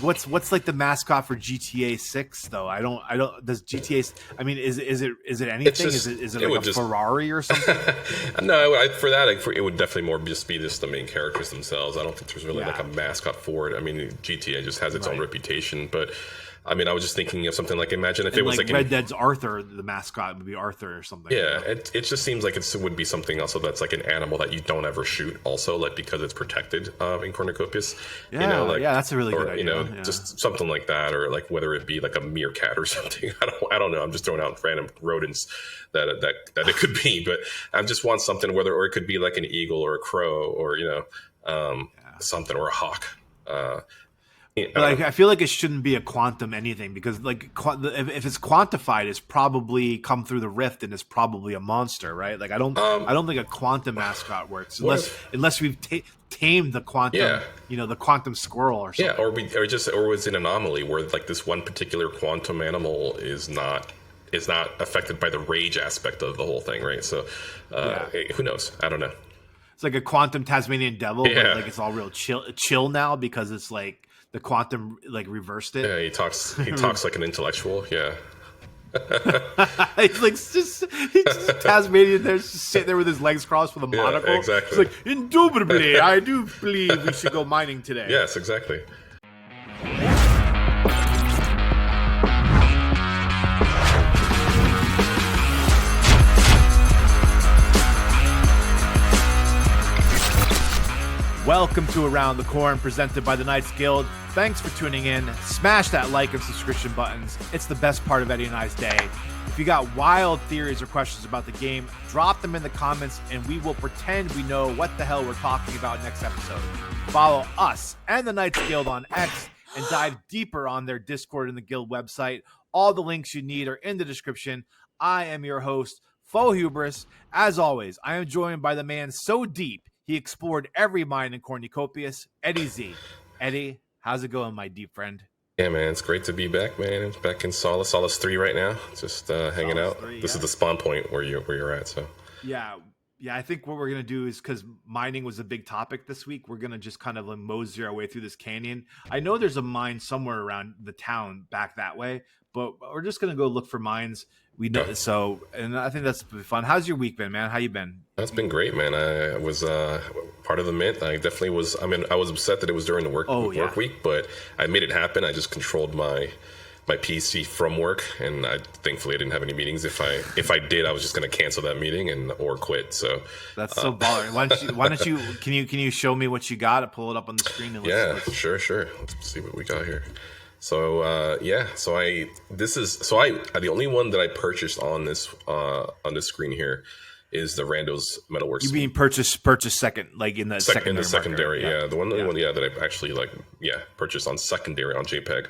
What's like the mascot for GTA 6 though? I don't. Does GTA? I mean, is it anything? Is it like a Ferrari or something? No, for that, it would definitely more just be the main characters themselves. I don't think there's really like a mascot for it. I mean, GTA just has its own reputation, but I mean, I was just thinking of something like, imagine if it was like Red Dead's Arthur, the mascot would be Arthur or something. Yeah, it just seems like it would be something also that's like an animal that you don't ever shoot. Also, like because it's protected in Cornucopias. Yeah, that's a really good idea. Just something like that, or like whether it be like a meerkat or something. I don't know. I'm just throwing out random rodents that it could be, but I just want something or it could be like an eagle or a crow or something or a hawk. But I feel like it shouldn't be a quantum anything because like if it's quantified, it's probably come through the rift and it's probably a monster, right? Like I don't think a quantum mascot works unless we've tamed the quantum, the quantum squirrel or something. Yeah, or was an anomaly where like this one particular quantum animal is not affected by the rage aspect of the whole thing, right? So who knows? I don't know. It's like a quantum Tasmanian devil, but like it's all real chill now because it's like. The quantum like reversed it. Yeah, he talks like an intellectual. Yeah. he's just Tasmanian there, just sitting there with his legs crossed with a monocle. Exactly. It's like, indubitably, I do believe we should go mining today. Yes, exactly. Welcome to Around the Corn, presented by the Knights Guild. Thanks for tuning in. Smash that like and subscription buttons. It's the best part of Eddie and I's day. If you got wild theories or questions about the game, drop them in the comments and we will pretend we know what the hell we're talking about next episode. Follow us and the Knights Guild on X and dive deeper on their Discord and the Guild website. All the links you need are in the description. I am your host, Faux Hubris. As always, I am joined by the man so deep he explored every mine in Cornucopias, Eddie Z. Eddie, how's it going, my deep friend? Yeah, man, it's great to be back, man. I'm back in Solace 3 right now, just hanging out. This is the spawn point where you're at. So yeah. I think what we're gonna do is because mining was a big topic this week, we're gonna just kind of like mosey our way through this canyon. I know there's a mine somewhere around the town back that way, but we're just gonna go look for mines. We know so, and I think that's fun. How's your week been, man? How you been? That's been great, man. I was part of the mint. I definitely was. I mean, I was upset that it was during the work week, but I made it happen. I just controlled my PC from work, and thankfully I didn't have any meetings. If I did, I was just going to cancel that meeting or quit. So that's so baller. Why don't you can you show me what you got? Pull it up on the screen. And let's sure. Let's see what we got here. So the only one that I purchased on this screen here is the Rando's Metalworks. You mean purchase second, like in the secondary? Yeah, the only one that I actually purchased on secondary on JPEG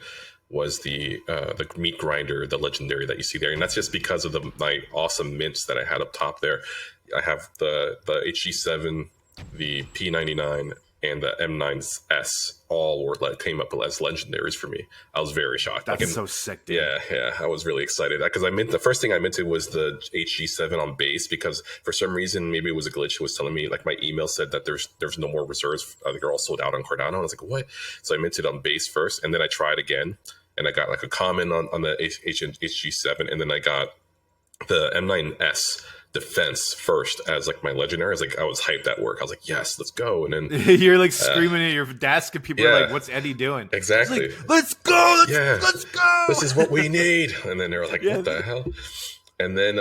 was the meat grinder, the legendary that you see there, and that's just because of my awesome mints that I had up top there. I have the HG7, the P99. And the M9S all came up as legendaries for me. I was very shocked. That's so sick, dude. Yeah. I was really excited because the first thing I minted was the HG7 on base because for some reason, maybe it was a glitch. It was telling me like my email said that there's no more reserves. I think they're all sold out on Cardano. And I was like, what? So I minted on base first, and then I tried again, and I got like a comment on the HG7, and then I got the M9S defense first as like my legendary. I was hyped at work. I was like, yes, let's go. And then you're like screaming at your desk and people are like, what's Eddie doing? Exactly. Like, let's go. Let's go. This is what we need. And then they were like, what the hell? And then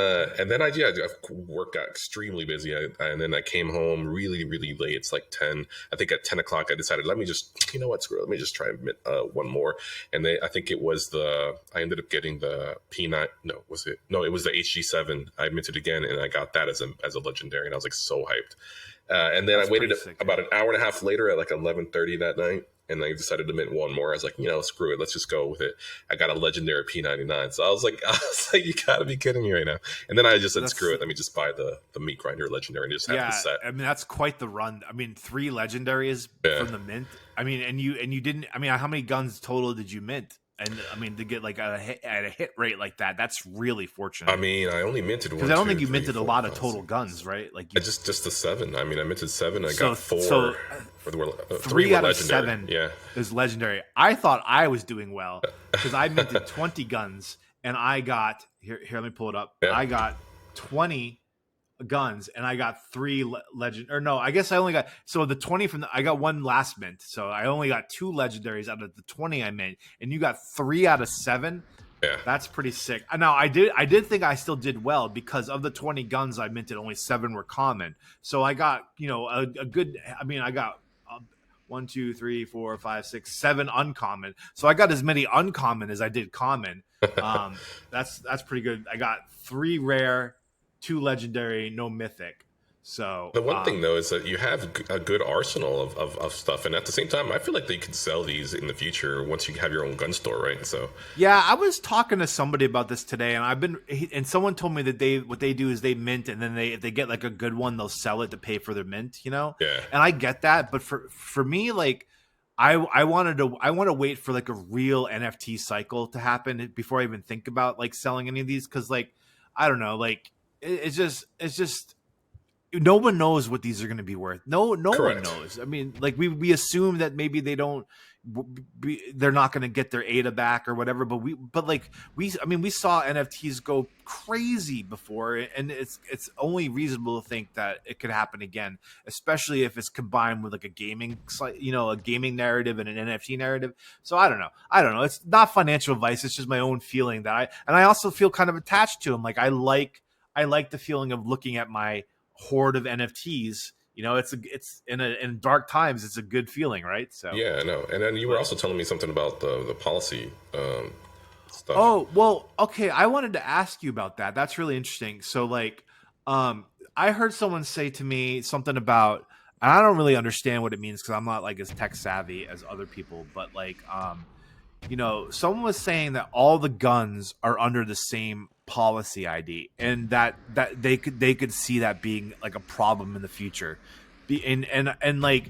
work got extremely busy. And then I came home really, really late. It's like 10. I think at 10 o'clock, I decided, let me just, screw it. Let me just try and mint one more. And I think it was I ended up getting the P9. No, was it? No, it was the HG7. I minted again, and I got that as a legendary. And I was like so hyped. And then I waited about an hour and a half later at like 11:30 that night. And I decided to mint one more. I was like, screw it. Let's just go with it. I got a legendary P99. So I was like, you gotta be kidding me right now. And then I just said, screw it. Let me just buy the meat grinder legendary and just have the set. I mean, that's quite the run. I mean, 3 legendaries from the mint. I mean, and you didn't. I mean, how many guns total did you mint? And I mean, to get like at a hit rate like that, that's really fortunate. I mean, I only minted one. Because I don't think you minted a lot of total guns, right? Like you, just the 7. I mean, I minted 7. I got 4. So 3 out of legendary. 7 is legendary. I thought I was doing well because I minted 20 guns and I got here. Let me pull it up. Yeah. I got 20 guns and I got 3 legend, or no, I guess I only got, so the 20 I got 1 last mint, so I only got 2 legendaries out of the 20 I mint, and you got 3 out of 7. Yeah, that's pretty sick. Now I did think I still did well because of the 20 guns I minted, only 7 were common, so I got a good, I mean I got 1, 2, 3, 4, 5, 6, 7 uncommon, so I got as many uncommon as I did common. That's pretty good. I got 3 rare, 2 legendary, no mythic. So the one thing though is that you have a good arsenal of stuff, and at the same time I feel like they could sell these in the future once you have your own gun store, right? So yeah, I was talking to somebody about this today, and someone told me that what they do is they mint, and then if they get like a good one, they'll sell it to pay for their mint, Yeah. And I get that, but for me, like I want to wait for like a real NFT cycle to happen before I even think about like selling any of these, because like I don't know, like it's just no one knows what these are going to be worth. No one knows. I mean, like we assume that maybe they're not going to get their ADA back or whatever, but we saw NFTs go crazy before, and it's only reasonable to think that it could happen again, especially if it's combined with like a gaming narrative and an NFT narrative. So I don't know. It's not financial advice. It's just my own feeling that I also feel kind of attached to them. Like I like the feeling of looking at my horde of NFTs. It's in dark times, it's a good feeling, right? So yeah, I know. And then you were also telling me something about the policy stuff. Oh, well, okay. I wanted to ask you about that. That's really interesting. So like, I heard someone say to me something about, and I don't really understand what it means because I'm not like as tech savvy as other people, but like, someone was saying that all the guns are under the same policy ID, and that they could see that being like a problem in the future. And like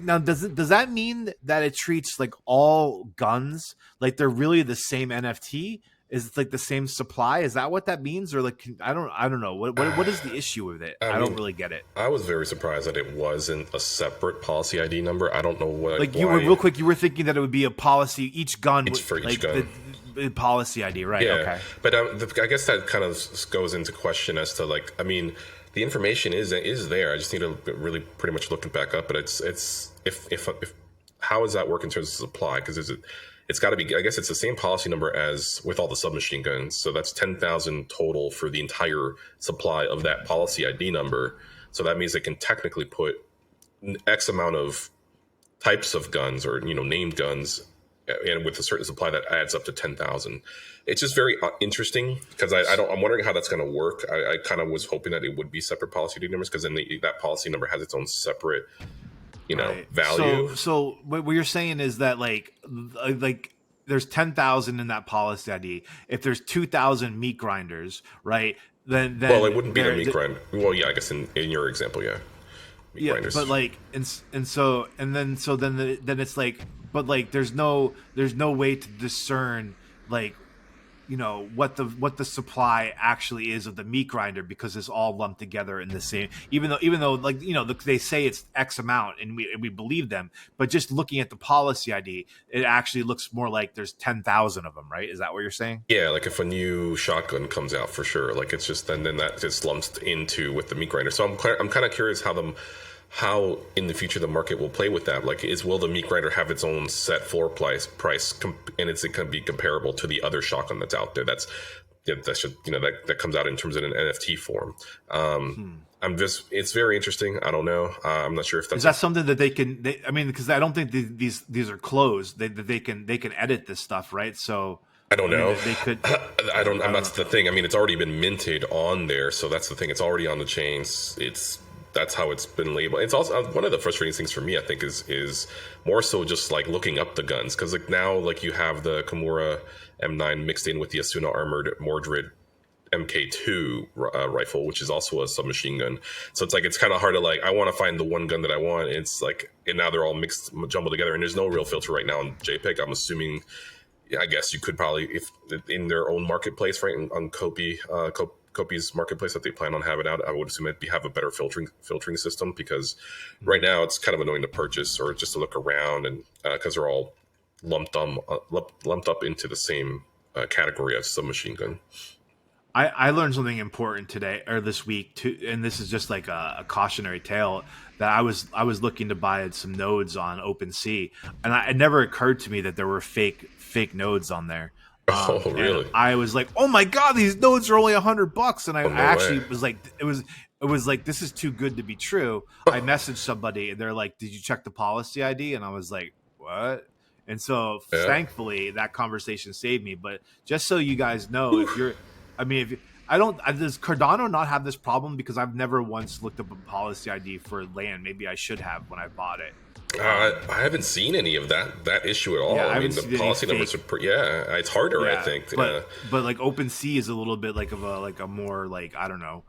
now, does that mean that it treats like all guns like they're really the same NFT? Is it like the same supply? Is that what that means? Or like I don't know. What is the issue with it? I don't really get it. I was very surprised that it wasn't a separate policy ID number. I don't know what. Like you were real quick. You were thinking that it would be a policy each gun for each gun. The policy ID, right? Yeah. Okay. But I guess that kind of goes into question as to like, I mean, the information is there. I just need to really pretty much look it back up. But it's if how does that work in terms of supply? Because it's got to be, I guess it's the same policy number as with all the submachine guns. So that's 10,000 total for the entire supply of that policy ID number. So that means they can technically put X amount of types of guns or named guns, and with a certain supply that adds up to 10,000. It's just very interesting because I'm wondering how that's going to work. I kind of was hoping that it would be separate policy numbers, because then that policy number has its own separate, right, value. So what you're saying is that like there's 10,000 in that policy ID. If there's 2,000 meat grinders, right? Then well, it wouldn't be the meat grinder. Well, yeah, I guess in your example, yeah. Meat grinders. But like then it's like, but like there's no way to discern like what the supply actually is of the meat grinder, because it's all lumped together in the same, even though like they say it's X amount and we believe them, but just looking at the policy ID, it actually looks more like there's 10,000 of them, right? Is that what you're saying? Yeah, like if a new shotgun comes out, for sure, like it's just then that just lumps into with the meat grinder. So I'm kind of curious how in the future the market will play with that. Like, will the meat grinder have its own set floor price, and it can be comparable to the other shotgun that's out there? That comes out in terms of an NFT form. It's very interesting. I don't know. I'm not sure if is that something that they can. Because I don't think these are closed. They can edit this stuff, right? So I don't know. They could. That's the thing. I mean, it's already been minted on there, so that's the thing. It's already on the chains. That's how it's been labeled. It's also one of the frustrating things for me, I think, is more so just like looking up the guns, because like now like you have the Kimura M9 mixed in with the Asuna Armored Mordred MK2 rifle, which is also a submachine gun. So it's like it's kind of hard to like, I want to find the one gun that I want. It's like, and now they're all mixed, jumbled together, and there's no real filter right now on JPEG. I'm assuming yeah, I guess you could probably, if in their own marketplace, right, on Kopi's marketplace that they plan on having out, I would assume it'd have a better filtering system, because right now it's kind of annoying to purchase or just to look around, and because they're all lumped up into the same category as submachine gun. I learned something important today or this week too, and this is just like a cautionary tale, that I was looking to buy some nodes on OpenSea, and it never occurred to me that there were fake nodes on there. Oh, really? I was like, oh my god, these nodes are only $100, and I actually way. was like, it was like, this is too good to be true. I messaged somebody and they're like, did you check the policy ID? And I was like, what? And so thankfully that conversation saved me. But just so you guys know, if you're, I mean, if I don't, does Cardano not have this problem? Because I've never once looked up a policy ID for land. Maybe I should have when I bought it. I haven't seen any of that issue at all. Yeah, I mean, the policy numbers are it's harder, I think. But like OpenSea is a little bit like a more like, I don't know,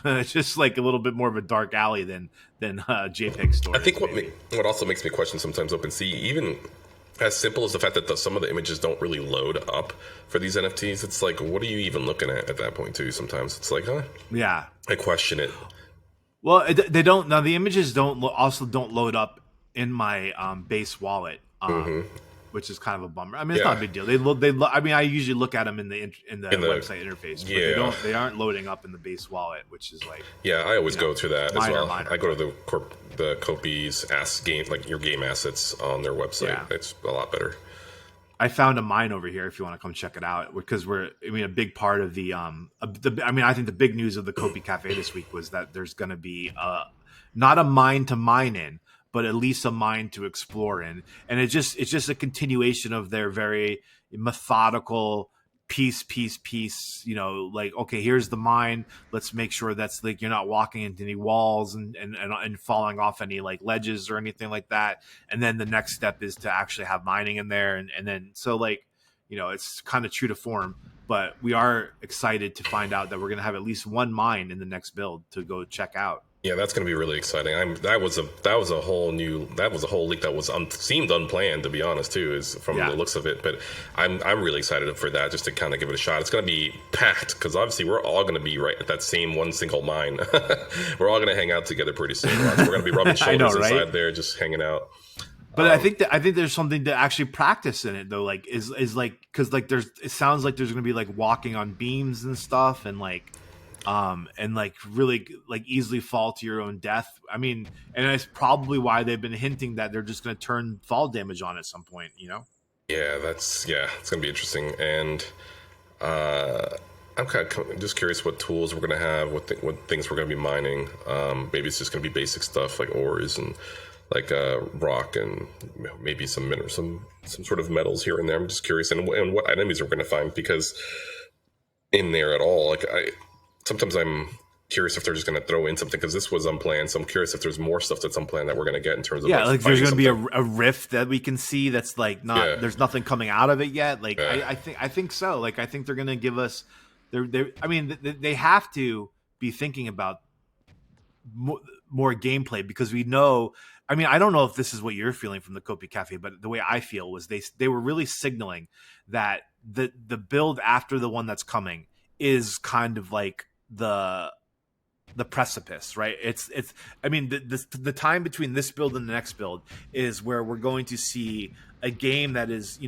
it's just like a little bit more of a dark alley than JPEG storage. I think what also makes me question sometimes OpenSea, even as simple as the fact that some of the images don't really load up for these NFTs. It's like, what are you even looking at that point too? Sometimes it's like, yeah, I question it. Well, they don't. Now the images don't load up in my base wallet, which is kind of a bummer. I mean, it's not a big deal. I mean, I usually look at them in the website interface, but they aren't loading up in the base wallet, which is like, I always go to that as well. Minor. I go to the Kopi's like your game assets on their website. Yeah. It's a lot better. I found a mine over here if you want to come check it out, because a big part of I think the big news of the Kopi Cafe this week was that there's going to be not a mine to mine in, but at least a mine to explore in. And it's just a continuation of their very methodical piece, like, okay, here's the mine. Let's make sure that's like, you're not walking into any walls and falling off any like ledges or anything like that. And then the next step is to actually have mining in there. And then, so like, it's kind of true to form, but we are excited to find out that we're going to have at least one mine in the next build to go check out. Yeah, that's going to be really exciting. That was a whole leak that seemed unplanned, to be honest, too, is from the looks of it. But I'm really excited for that, just to kind of give it a shot. It's going to be packed, because obviously we're all going to be right at that same one single mine. We're all going to hang out together pretty soon. We're going to be rubbing shoulders inside there, just hanging out. But I think there's something to actually practice in it, though. Like is like, because like it sounds like there's going to be like walking on beams and stuff, and like. And like really like easily fall to your own death. I mean, and that's probably why they've been hinting that they're just going to turn fall damage on at some point, Yeah, it's going to be interesting. And I'm kind of just curious what tools we're going to have, what things we're going to be mining. Maybe it's just going to be basic stuff like ores and like rock and maybe some sort of metals here and there. I'm just curious, and what enemies we're going to find, because in there at all, like sometimes I'm curious if they're just going to throw in something, because this was unplanned. So I'm curious if there's more stuff that's unplanned that we're going to get in terms of like there's going to be a rift that we can see that's like there's nothing coming out of it yet. Like I think so. Like I think they're going to give us they have to be thinking about more gameplay, because we know. I mean, I don't know if this is what you're feeling from the Kopi Cafe, but the way I feel was they were really signaling that the build after the one that's coming is kind of like the precipice, right? It's I mean, the time between this build and the next build is where we're going to see a game that is,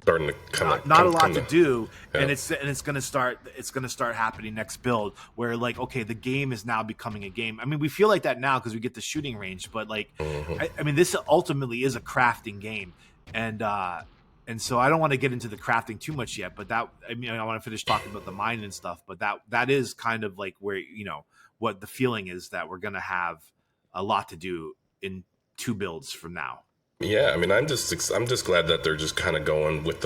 starting to not a lot to do, and it's going to start happening next build, where like, okay, the game is now becoming a game. I mean, we feel like that now because we get the shooting range, but like, I mean, this ultimately is a crafting game, and so I don't want to get into the crafting too much yet, but I want to finish talking about the mine and stuff, but that is kind of like where, what the feeling is, that we're going to have a lot to do in 2 builds from now. Yeah, I mean, I'm just glad that they're just kind of going with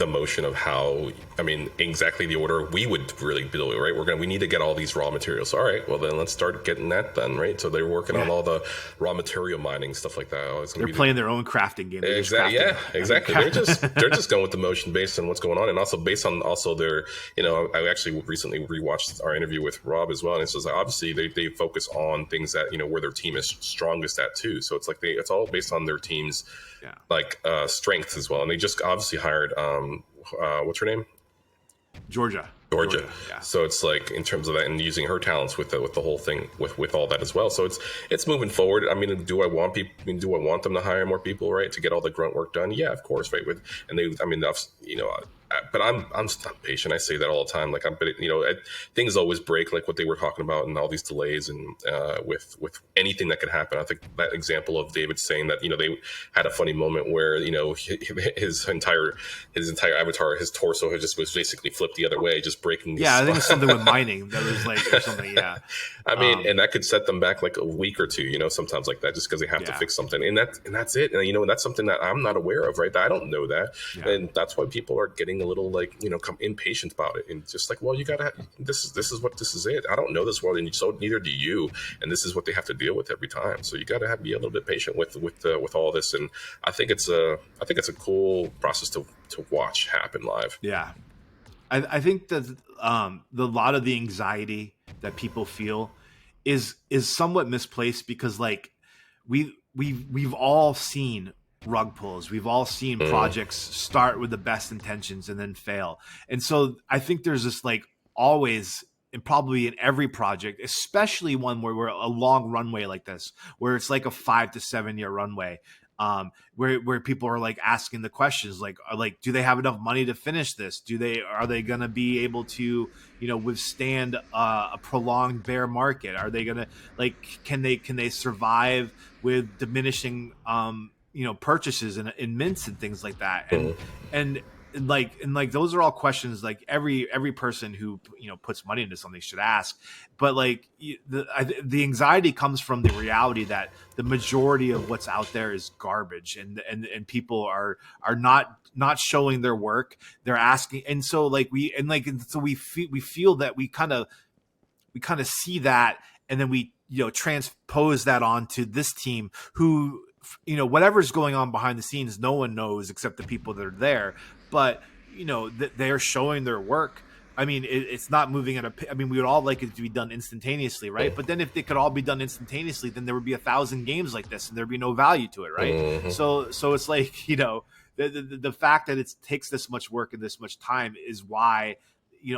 the motion of how, I mean, exactly the order we would really build it, right? We need to get all these raw materials. All right, well then let's start getting that done, right? So they're working on all the raw material mining, stuff like that. Oh, they're playing their own crafting game. Exactly. Yeah, exactly. They're just going with the motion based on what's going on, and also based on their, I actually recently rewatched our interview with Rob as well, and it's just like, obviously they focus on things that where their team is strongest at too. So it's like it's all based on their team's strengths as well, and they just obviously hired what's her name? Georgia. Yeah. So it's like, in terms of that, and using her talents with the whole thing, with all that as well. So it's moving forward. I mean, do I want them to hire more people, right, to get all the grunt work done? Yeah, of course, right. But I'm patient. I say that all the time. Like, things always break, like what they were talking about, and all these delays, and with anything that could happen. I think that example of David saying that they had a funny moment where his entire avatar, his torso, was basically flipped the other way, just breaking. Yeah, I think it's something with mining that was like, or something. Yeah, I mean, and that could set them back like a week or two. Sometimes like that, just because they have to fix something, and that's it. And that's something that I'm not aware of, right? I don't know that, and that's why people are getting a little impatient about it, and just like, well, you gotta this is it. I don't know this world, and so neither do you, and this is what they have to deal with every time. So you gotta be a little bit patient with all this, and I think it's a cool process to watch happen live. Yeah, I think that the lot of the anxiety that people feel is somewhat misplaced, because like we've all seen rug pulls. We've all seen projects start with the best intentions and then fail. And so I think there's this, like, always, and probably in every project, especially one where we're a long runway like this, where it's like a 5 to 7 year runway, where people are like asking the questions, like, do they have enough money to finish this? Are they going to be able to, withstand a prolonged bear market? Are they going to, like, can they survive with diminishing, purchases in mints and things like that, and those are all questions like every person who puts money into something should ask. But like the anxiety comes from the reality that the majority of what's out there is garbage, and people are not showing their work. They're asking, and so we feel that we kind of see that, and then we transpose that onto this team who, whatever's going on behind the scenes, no one knows except the people that are there. But, they're showing their work. I mean, it's not moving we would all like it to be done instantaneously, right? But then if they could all be done instantaneously, then there would be 1,000 games like this, and there'd be no value to it, right? So it's like, the fact that it takes this much work and this much time is why,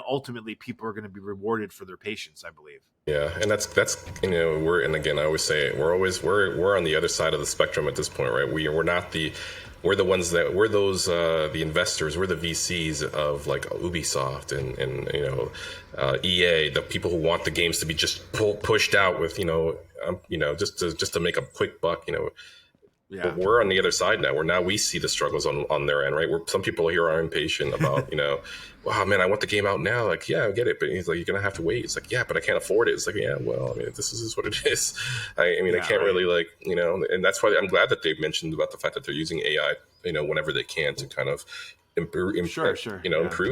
ultimately people are going to be rewarded for their patience, I believe. Yeah, and that's I always say it, we're on the other side of the spectrum at this point, right? We're the ones that we're those the investors, we're the VCs of like Ubisoft and EA, the people who want the games to be just pushed out with just to make a quick buck, Yeah. But we're on the other side now, where now we see the struggles on their end, right? Where some people here are impatient about, wow, man, I want the game out now. Like, yeah, I get it. But he's like, you're going to have to wait. It's like, yeah, but I can't afford it. It's like, yeah, well, I mean, this is what it is. I can't really and that's why I'm glad that they've mentioned about the fact that they're using AI, whenever they can to kind of improve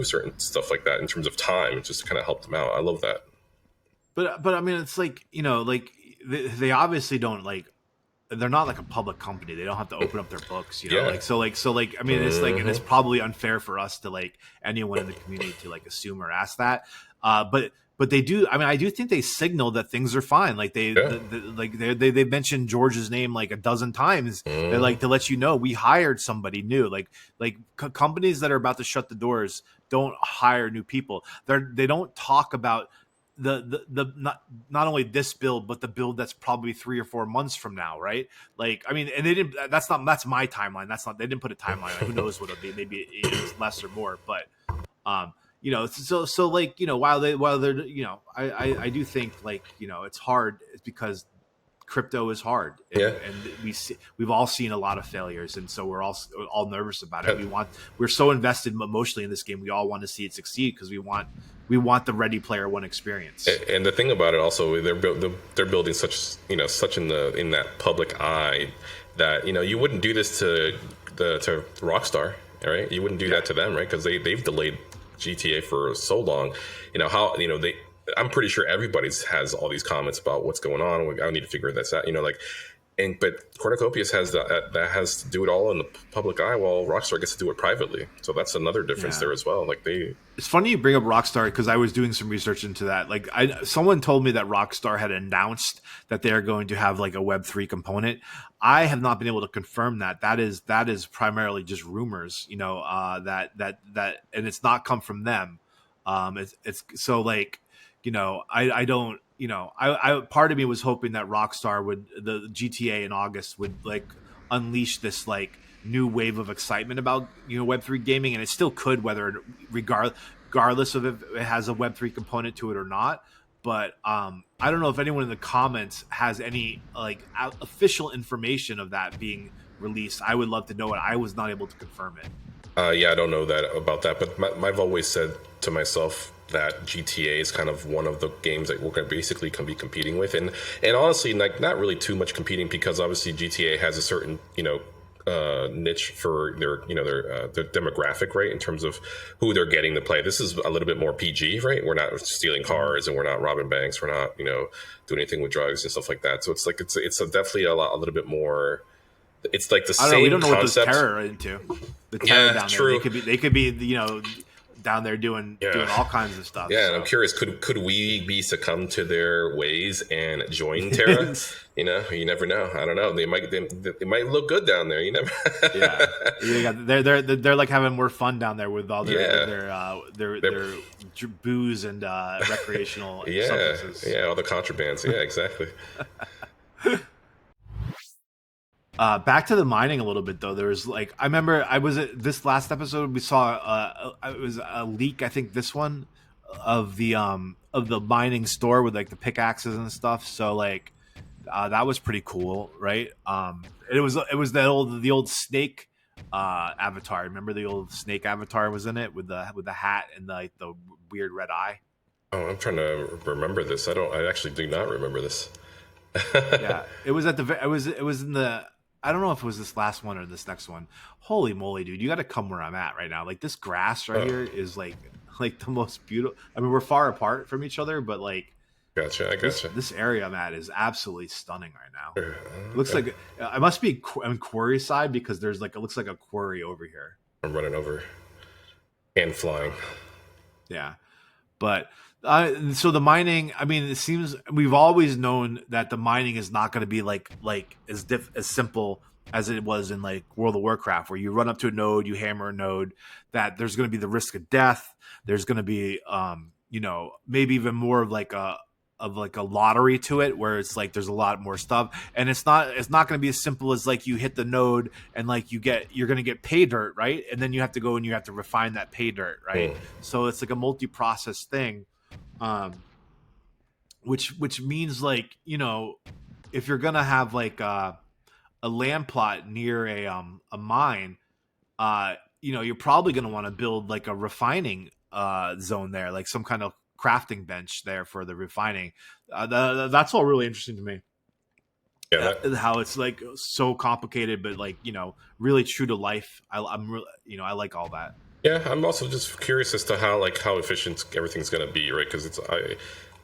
certain stuff like that in terms of time, just to kind of help them out. I love that. But I mean, it's like, they obviously don't they're not like a public company. They don't have to open up their books, Yeah. I mean, it's like, and it's probably unfair for us to anyone in the community to assume or ask that. But they do. I mean, I do think they signal that things are fine. Like they mentioned George's name like a dozen times. They to let you know we hired somebody new. Companies that are about to shut the doors don't hire new people. They don't talk about the not only this build, but the build that's probably 3 or 4 months from now, right? I mean, and they didn't. That's my timeline. They didn't put a timeline. Who knows what it'll be? Maybe it's less or more. But while they're I do think it's hard. It's because crypto is hard, and we've all seen a lot of failures, and so we're all nervous about it. We're so invested emotionally in this game. We all want to see it succeed because we want the Ready Player One experience. And the thing about it also, they're building such in that public eye that you wouldn't do this to Rockstar. right? You wouldn't do that to them, right? Because they've delayed GTA for so long. How I'm pretty sure everybody's has all these comments about what's going on. I need to figure this out. But Cornucopias has that has to do it all in the public eye, while Rockstar gets to do it privately. So that's another difference there as well. It's funny you bring up Rockstar because I was doing some research into that. Someone told me that Rockstar had announced that they are going to have like a Web3 component. I have not been able to confirm that. That is primarily just rumors, that and it's not come from them. It's so like, I don't. I part of me was hoping that Rockstar the GTA in August would like unleash this like new wave of excitement about Web3 gaming, and it still could, regardless of if it has a Web3 component to it or not. But I don't know if anyone in the comments has any like official information of that being released. I would love to know it. I was not able to confirm it. I don't know about that, but I've always said to myself that GTA is kind of one of the games that we're going to basically be competing with, and honestly, like not really too much competing, because obviously GTA has a certain niche for their demographic, right, in terms of who they're getting to play. This is a little bit more PG, right? We're not stealing cars and we're not robbing banks. We're not doing anything with drugs and stuff like that. So it's like it's definitely a little bit more. It's like the same. We don't know concept. What the terror are into. The terror down true. there. They could be down there doing all kinds of stuff. Yeah, so. And I'm curious, could we be succumb to their ways and join Terra? You never know. I don't know. They might look good down there. You never. They're like having more fun down there with all their booze and recreational substances. Yeah, all the contrabands. Yeah, exactly. Back to the mining a little bit though. There was like I remember I was at this last episode we saw it was a leak, I think this one, of the mining store with like the pickaxes and stuff. So like that was pretty cool, right? It was the old snake avatar. Remember the old snake avatar was in it with the hat and the weird red eye. Oh, I'm trying to remember this. I actually do not remember this. Yeah, it was in the. I don't know if it was this last one or this next one. Holy moly, dude! You got to come where I'm at right now. Like this grass right here is like the most beautiful. I mean, we're far apart from each other, but like, gotcha. This area I'm at is absolutely stunning right now. It looks like I must be on quarry side because there's like it looks like a quarry over here. I'm running over and flying. Yeah, but. So the mining, I mean, it seems we've always known that the mining is not going to be like as simple as it was in like World of Warcraft, where you run up to a node, you hammer a node, that there's going to be the risk of death. There's going to be, maybe even more of like a lottery to it, where it's like there's a lot more stuff, and it's not going to be as simple as like you hit the node and like you're going to get pay dirt, right? And then you have to go and you have to refine that pay dirt, right? So it's like a multi-process thing. Which means like if you're gonna have like a land plot near a mine, you're probably gonna want to build like a refining zone there, like some kind of crafting bench there for the refining. That's all really interesting to me. Yeah, how it's like so complicated, but like really true to life. I'm really I like all that. Yeah, I'm also just curious as to how efficient everything's going to be, right? Because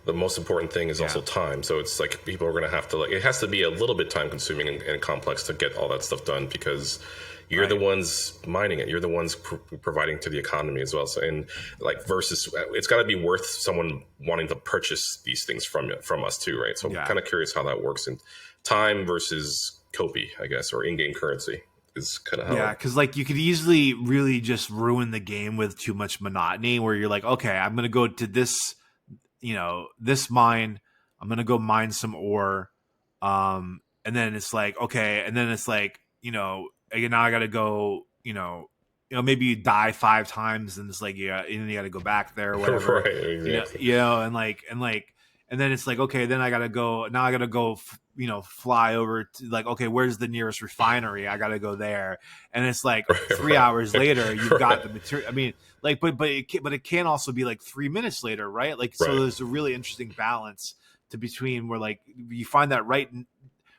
the most important thing is also time. So it's like people are going to have to it has to be a little bit time consuming and complex to get all that stuff done, because you're the ones mining it. You're the ones providing to the economy as well. So versus it's got to be worth someone wanting to purchase these things from us too, right? So I'm kind of curious how that works in time versus Kopi, I guess, or in-game currency. Kind of because like you could easily really just ruin the game with too much monotony, where you're like, okay, I'm gonna go to this this mine, I'm gonna go mine some ore, and then it's like okay, and then it's like now I gotta go maybe you die 5 times and it's like and then you gotta go back there or whatever. Right, exactly. And then it's like okay, then I gotta go fly over to like okay, where's the nearest refinery? I gotta go there, and it's like 3 hours later you've got the material. I mean, like, but it can also be like 3 minutes later, right? Like, so there's a really interesting balance between where like you find that right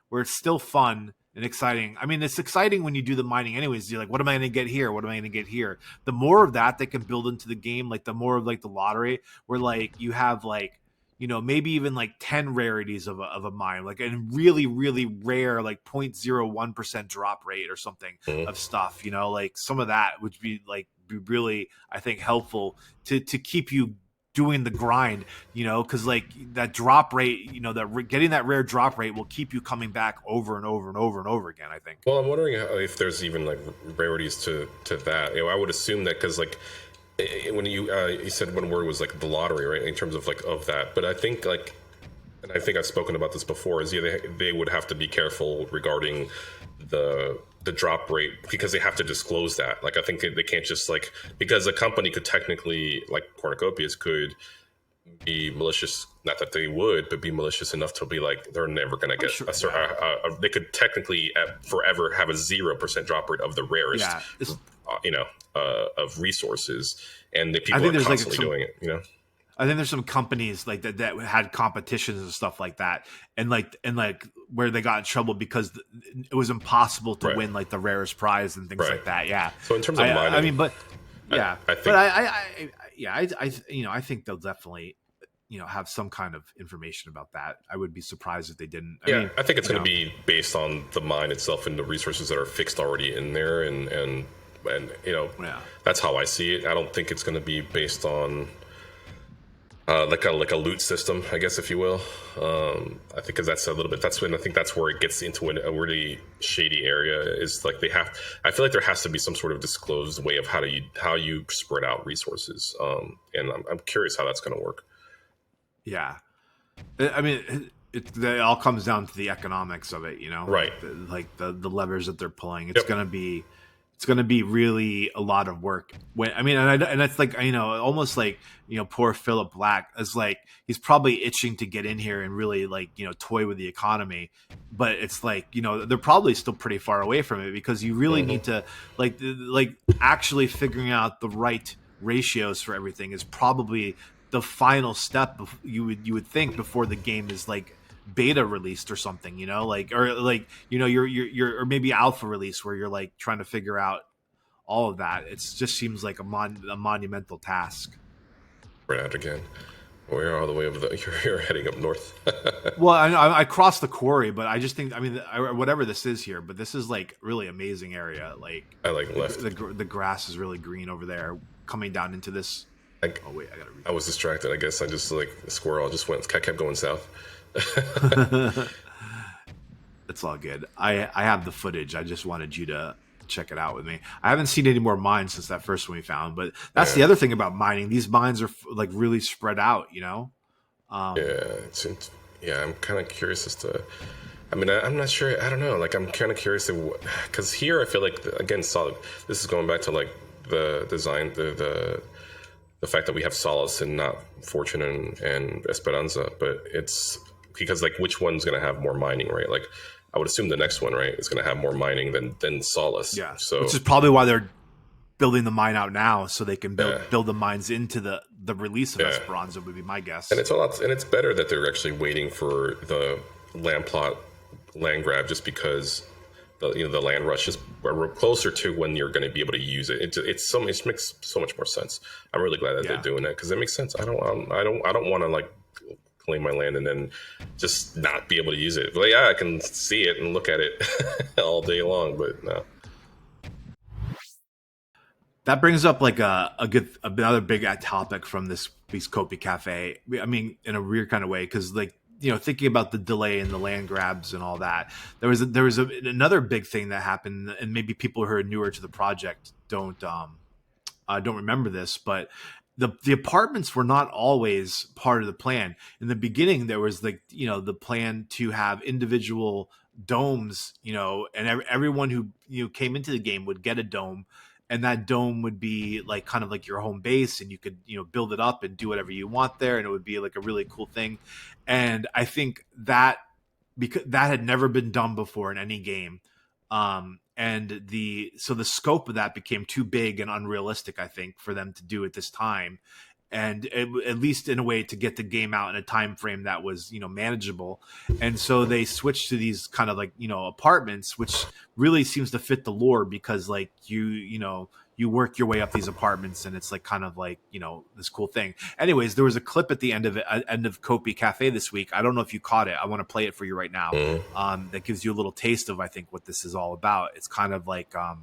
where it's still fun and exciting. I mean, it's exciting when you do the mining anyways. You're like, what am I going to get here? What am I going to get here? The more of that they can build into the game, like the more of like the lottery, where like you have like, maybe even like 10 rarities of a mine, like a really, really rare, like 0.01% drop rate or something of stuff, like some of that would be really, I think, helpful to keep you doing the grind, because like that drop rate, getting that rare drop rate will keep you coming back over and over and over and over again, I think. Well, I'm wondering if there's even like rarities to that. I would assume that because like when you said one word was like the lottery, right? In terms of like of that, but I think like, and I think I've spoken about this before, is they would have to be careful regarding the drop rate because they have to disclose that. Like I think they can't just like, because a company could technically, like Cornucopias could be malicious, not that they would, but be malicious enough to be like they're never going to get they could technically forever have a 0% drop rate of the rarest of resources, and the people are constantly doing it. I think there's some companies like that had competitions and stuff like that, and like where they got in trouble because it was impossible to win like the rarest prize and things like that. Yeah. So in terms of mining, I mean, but yeah, I think, I think they'll definitely have some kind of information about that. I would be surprised if they didn't. I think it's going to be based on the mine itself and the resources that are fixed already in there, and that's how I see it. I don't think it's going to be based on like a loot system, I guess, if you will. I think because that's a little bit. That's when I think that's where it gets into a really shady area. Is like I feel like there has to be some sort of disclosed way of how you spread out resources. And I'm curious how that's going to work. Yeah, I mean, it all comes down to the economics of it, right? Like the levers that they're pulling. It's going to be really a lot of work. And that's like, almost like, poor Philip Black is like, he's probably itching to get in here and really like, toy with the economy. But it's like, they're probably still pretty far away from it because you really need to like actually figuring out the right ratios for everything is probably the final step you would think before the game is like beta released or something, or maybe alpha release where you're like trying to figure out all of that. It just seems like a monumental task. Right out again. We're all the way over you're heading up north. Well, I crossed the quarry, but I just think, whatever this is here, but this is like really amazing area. Like I like left. The grass is really green over there coming down into this. Oh wait, I was distracted. I guess I just like a squirrel. I kept going south. It's all good. I have the footage. I just wanted you to check it out with me. I haven't seen any more mines since that first one we found, but that's the other thing about mining. These mines are like really spread out, I'm kind of curious as to. I'm not sure. I don't know. Like, I'm kind of curious because here I feel like again, solid. This is going back to like the design, the fact that we have Solace and not Fortune and Esperanza, but it's because like which one's going to have more mining, right? Like I would assume the next one, right, is going to have more mining than Solace. Yeah. So which is probably why they're building the mine out now, so they can build the mines into the release of Esperanza would be my guess. And it's better that they're actually waiting for the land grab, just because the land rush is closer to when you're going to be able to use it. It makes so much more sense. I'm really glad that they're doing that because it makes sense. I don't want to like claim my land and then just not be able to use it. But I can see it and look at it all day long, but no. That brings up like another big topic from this Copy Cafe. I mean, in a weird kind of way, because like, thinking about the delay and the land grabs and all that, there was another big thing that happened, and maybe people who are newer to the project don't remember this, but the apartments were not always part of the plan. In the beginning, there was like the plan to have individual domes, and everyone who came into the game would get a dome. And that dome would be like kind of like your home base, and you could build it up and do whatever you want there, and it would be like a really cool thing. And I think that because that had never been done before in any game, and the scope of that became too big and unrealistic, I think, for them to do at this time. and at least in a way to get the game out in a time frame that was, manageable. And so they switched to these kind of like, apartments, which really seems to fit the lore, because like you work your way up these apartments, and it's like kind of like, this cool thing. Anyways, there was a clip at the end of Kopi Cafe this week. I don't know if you caught it. I want to play it for you right now. That gives you a little taste of, I think, what this is all about. It's kind of like, I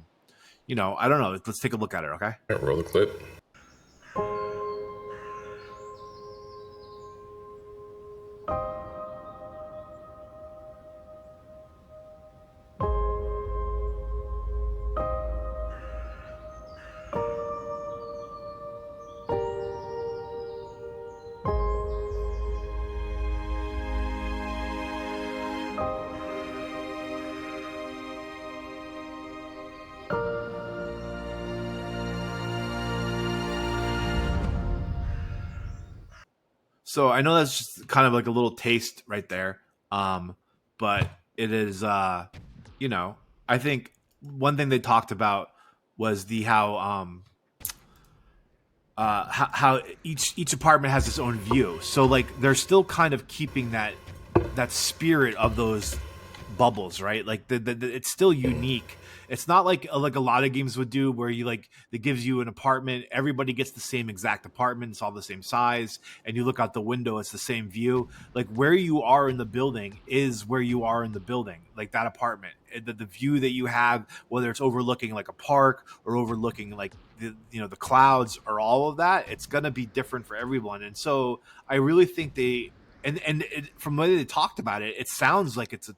don't know. Let's take a look at it. Okay. Roll the clip. So I know that's just kind of like a little taste right there. But it is, I think one thing they talked about was how each apartment has its own view. So like they're still kind of keeping that spirit of those bubbles, right? Like it's still unique. It's not like a lot of games would do, where you like, that gives you an apartment, everybody gets the same exact apartment, it's all the same size, and you look out the window, it's the same view. Like where you are in the building is where you are in the building, like that apartment. The view that you have, whether it's overlooking like a park or overlooking like the clouds or all of that, it's gonna be different for everyone. And so I really think from the way they talked about it, it sounds like it's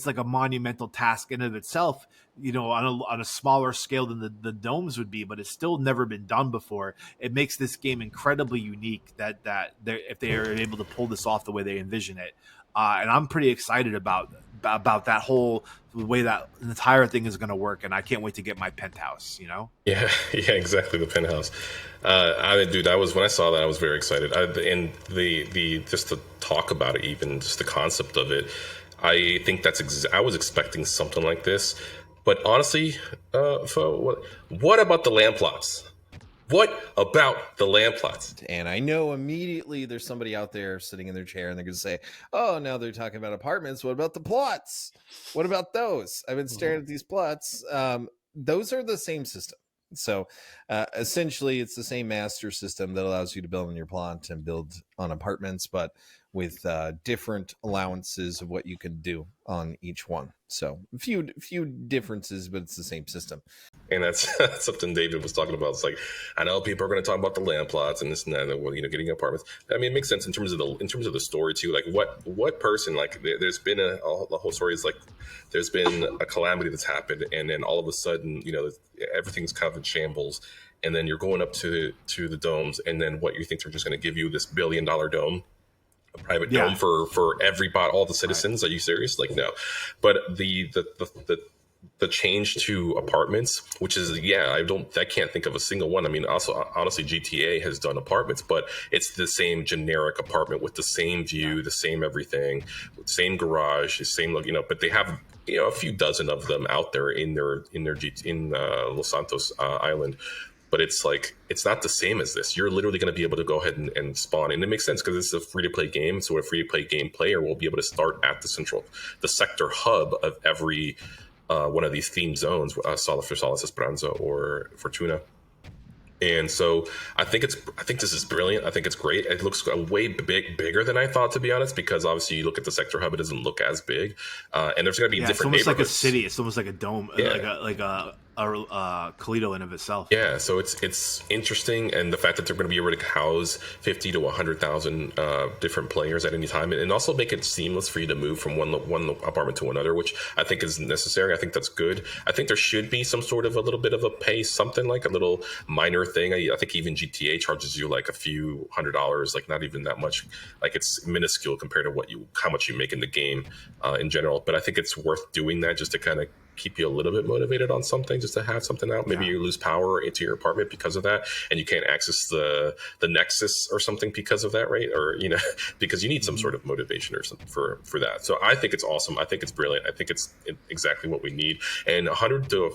like a monumental task in of itself, on a smaller scale than the domes would be, but it's still never been done before. It makes this game incredibly unique that if they are able to pull this off the way they envision it. And I'm pretty excited about that whole way that the entire thing is going to work. And I can't wait to get my penthouse, Yeah, exactly. The penthouse. Dude, when I saw that, I was very excited. And the just to talk about it, even just the concept of it, I think I was expecting something like this. But honestly, what about the land plots? What about the land plots? And I know immediately there's somebody out there sitting in their chair and they're going to say, oh, now they're talking about apartments. What about the plots? What about those? I've been staring at these plots. Those are the same system. So essentially, it's the same master system that allows you to build on your plot and build on apartments, but with different allowances of what you can do on each one. So a few differences, but it's the same system. And that's something David was talking about. It's like, I know people are going to talk about the land plots and this and that, and getting apartments. I mean, it makes sense in terms of the story too. Like, what person, like, there's been the whole story is like, there's been a calamity that's happened, and then all of a sudden, everything's kind of in shambles, and then you're going up to the domes, and then what you think they're just going to give you this $1 billion dome. A private dome for everybody, all the citizens. Right. Are you serious? Like, no. But the change to apartments, which is I can't think of a single one. I mean, also honestly, GTA has done apartments, but it's the same generic apartment with the same view, the same everything, same garage, the same look. But they have a few dozen of them out there in Los Santos Island. But it's like, it's not the same as this. You're literally going to be able to go ahead and spawn. And it makes sense because it's a free-to-play game. So a free-to-play game player will be able to start at the sector hub of every one of these themed zones, Solis Esperanza or Fortuna. And so I think this is brilliant. I think it's great. It looks way bigger than I thought, to be honest, because obviously you look at the sector hub, it doesn't look as big. And there's going to be different neighborhoods. It's almost like a city. It's almost like a dome, like a Toledo in of itself. Yeah, so it's interesting, and the fact that they're going to be able to house 50 to 100,000 different players at any time, and also make it seamless for you to move from one apartment to another, which I think is necessary. I think that's good. I think there should be some sort of a little bit of a pay, something like a little minor thing. I think even GTA charges you like a few $100s, like not even that much. Like it's minuscule compared to how much you make in the game in general. But I think it's worth doing that just to kind of keep you a little bit motivated on something, just to have something out. Maybe you lose power into your apartment because of that, and you can't access the Nexus or something because of that, right? Or because you need some sort of motivation or something for that. So I think it's awesome. I think it's brilliant. I think it's exactly what we need. And 100 to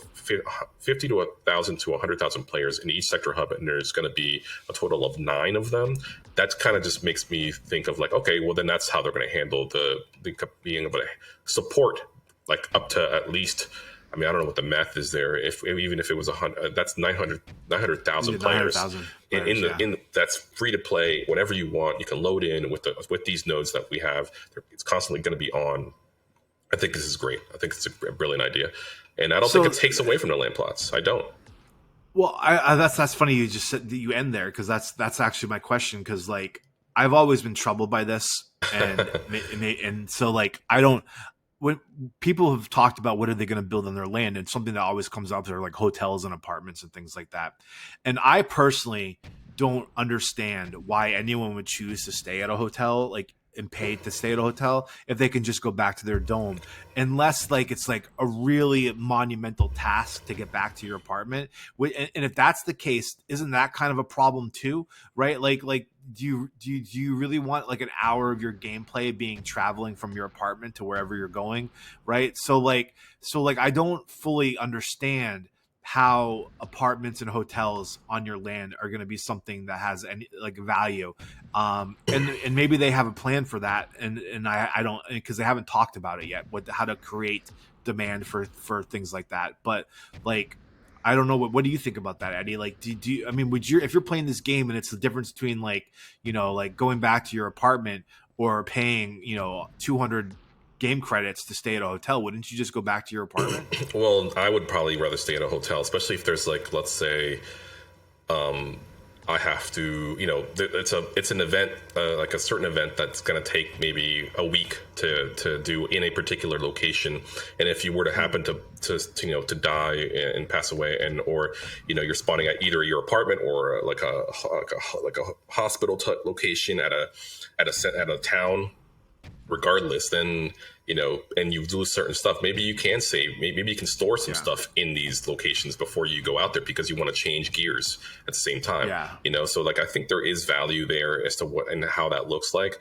50 to 1,000 to 100,000 players in each sector hub, and there's going to be a total of 9 of them. That kind of just makes me think of like, okay, well then that's how they're going to handle the being able to support like up to at least, I mean, I don't know what the math is there. Even if it was 100, that's 900,000 players. 900,000 in that's free to play whenever you want. You can load in with these nodes that we have. It's constantly going to be on. I think this is great. I think it's a brilliant idea, and I don't think it takes away from the land plots. I don't. Well, that's funny. You just said that you end there, because that's actually my question. Because like I've always been troubled by this, and so like I don't. When people have talked about what are they going to build on their land, and something that always comes up are like hotels and apartments and things like that. And I personally don't understand why anyone would choose to stay at a hotel, like and pay to stay at a hotel, if they can just go back to their dome, unless like it's like a really monumental task to get back to your apartment. And if that's the case, isn't that kind of a problem too, right? Like do you really want like an hour of your gameplay being traveling from your apartment to wherever you're going, right? So like I don't fully understand how apartments and hotels on your land are going to be something that has any like value, and maybe they have a plan for that, and I don't, because they haven't talked about it yet, how to create demand for things like that. But like I don't know, what do you think about that, Eddie? Like do you, I mean, would you, if you're playing this game and it's the difference between like like going back to your apartment or paying 200 game credits to stay at a hotel, wouldn't you just go back to your apartment? Well, I would probably rather stay at a hotel, especially if there's like, let's say, I have to, it's an event, like a certain event that's going to take maybe a week to do in a particular location. And if you were to happen to die and pass away, or you're spawning at either your apartment or like a hospital location at a town, regardless, then and you lose certain stuff, maybe you can save, maybe you can store some stuff in these locations before you go out there, because you want to change gears at the same time. So like I think there is value there as to what and how that looks like.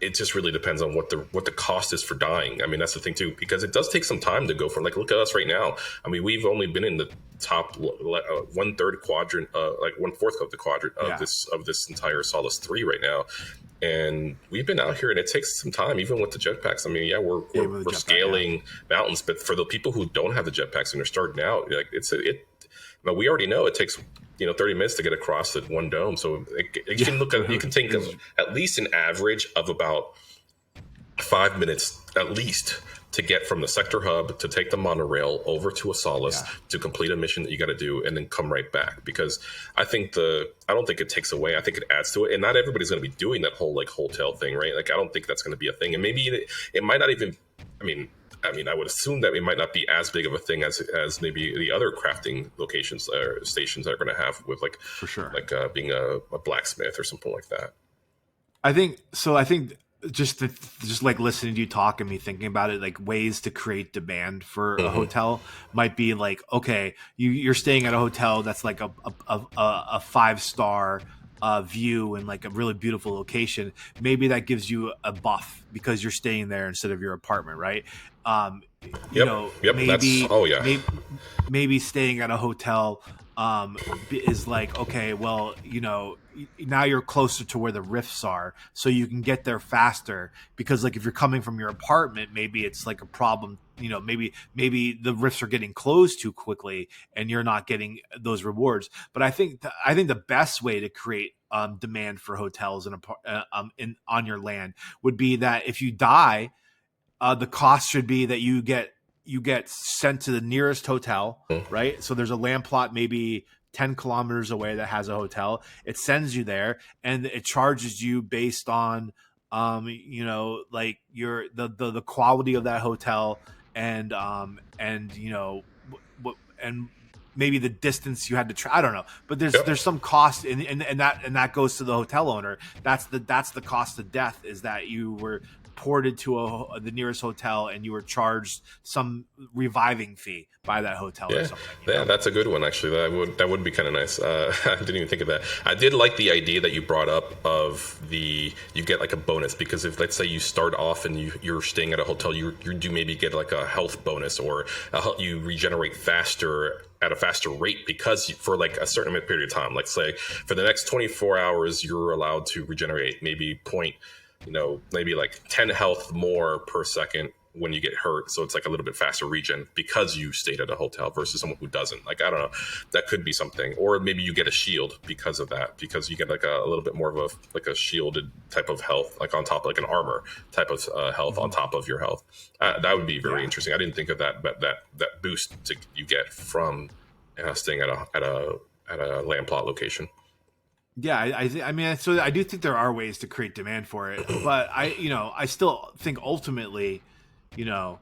It just really depends on what the cost is for dying. I mean, that's the thing too, because it does take some time to go from, like, look at us right now. I mean, we've only been in the top 1/3 quadrant, like 1/4 of the quadrant of this entire Solace 3 right now. And we've been out here, and it takes some time, even with the jetpacks. I mean, we're scaling mountains, but for the people who don't have the jetpacks and they're starting out, like but we already know it takes 30 minutes to get across the one dome. So you can think of at least an average of about 5 minutes at least to get from the sector hub to take the monorail over to a Solace to complete a mission that you got to do, and then come right back. Because I don't think it takes away. I think it adds to it. And not everybody's going to be doing that whole like hotel thing, right? Like I don't think that's going to be a thing. And maybe it might not even. I mean, I would assume that it might not be as big of a thing as maybe the other crafting locations or stations that are going to have with, like, for sure, like being a blacksmith or something like that. I think just like listening to you talk and me thinking about it, like ways to create demand for a hotel might be like, okay, you're staying at a hotel that's like a 5-star view and like a really beautiful location. Maybe that gives you a buff because you're staying there instead of your apartment, right? Maybe staying at a hotel is like, okay, well, now you're closer to where the rifts are, so you can get there faster, because like if you're coming from your apartment, maybe it's like a problem, maybe the rifts are getting closed too quickly and you're not getting those rewards. But I think the best way to create demand for hotels on your land would be that if you die, the cost should be that you get sent to the nearest hotel, right? So there's a land plot maybe 10 kilometers away that has a hotel. It sends you there, and it charges you based on, like the quality of that hotel, and maybe the distance you had to I don't know, but there's some cost and that goes to the hotel owner. That's the cost of death, is that you were ported to the nearest hotel, and you were charged some reviving fee by that hotel or something. Yeah, that's a good one actually. That would be kind of nice. I didn't even think of that. I did like the idea that you brought up of you get like a bonus, because if let's say you start off and you're staying at a hotel, you do maybe get like a health bonus, or you regenerate faster at a faster rate because for like a certain period of time. Like say for the next 24 hours, you're allowed to regenerate maybe maybe like 10 health more per second when you get hurt. So it's like a little bit faster regen because you stayed at a hotel versus someone who doesn't. Like, I don't know, that could be something. Or maybe you get a shield because of that, because you get like a little bit more of a shielded type of health, like on top, like an armor type of health on top of your health. That would be very interesting. I didn't think of that, but that boost you get from staying at a land plot location. Yeah, I mean, so I do think there are ways to create demand for it, but I still think ultimately, it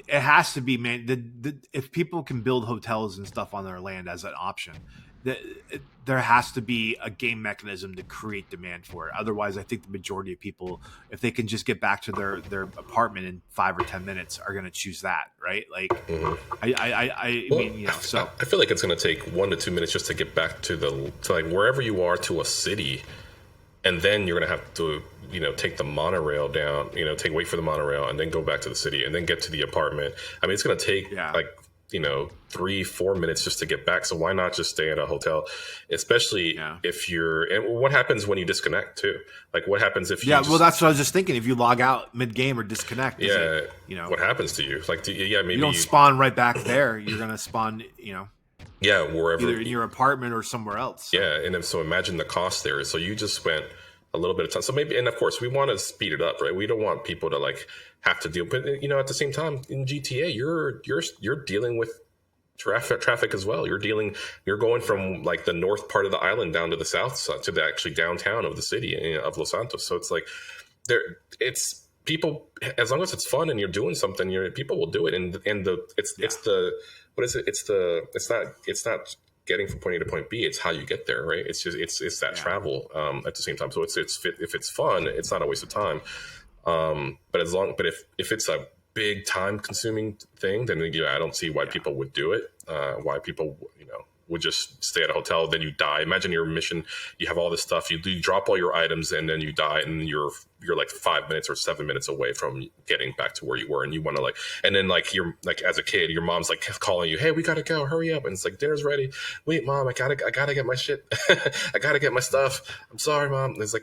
has to be if people can build hotels and stuff on their land as an option, there has to be a game mechanism to create demand for it. Otherwise, I think the majority of people, if they can just get back to their apartment in 5 or 10 minutes, are going to choose that, right? Like, I feel like it's going to take 1 to 2 minutes just to get back to like wherever you are to a city, and then you're going to have to take the monorail down, wait for the monorail, and then go back to the city, and then get to the apartment. I mean, it's going to take 3-4 minutes just to get back. So why not just stay at a hotel, especially if and what happens when you disconnect too? Like what happens if you well, that's what I was just thinking. If you log out mid-game or disconnect, what happens to you? Like, maybe you don't spawn right back there. You're going to spawn, wherever, either in your apartment or somewhere else. Yeah. And so imagine the cost there. So you just spent a little bit of time. So maybe, and of course we want to speed it up, right? We don't want people to like have to deal, but at the same time in GTA, you're dealing with traffic as well. You're going from like the north part of the island down to the south side, to the actually downtown of the city of Los Santos. So it's like it's people, as long as it's fun and you're doing something, people will do it. It's not getting from point A to point B. It's how you get there, right? It's just it's that travel at the same time. So if it's fun, it's not a waste of time. But if it's a big time consuming thing, then I don't see why people would do it. Why people would just stay at a hotel, then you die. Imagine your mission, you have all this stuff, you drop all your items, and then you die, and you're like 5 minutes or 7 minutes away from getting back to where you were, and you want to and then you're as a kid, your mom's calling you, hey, we gotta go, hurry up, and it's like, dinner's ready. Wait, mom, I gotta get my shit. I gotta get my stuff. I'm sorry, mom. And it's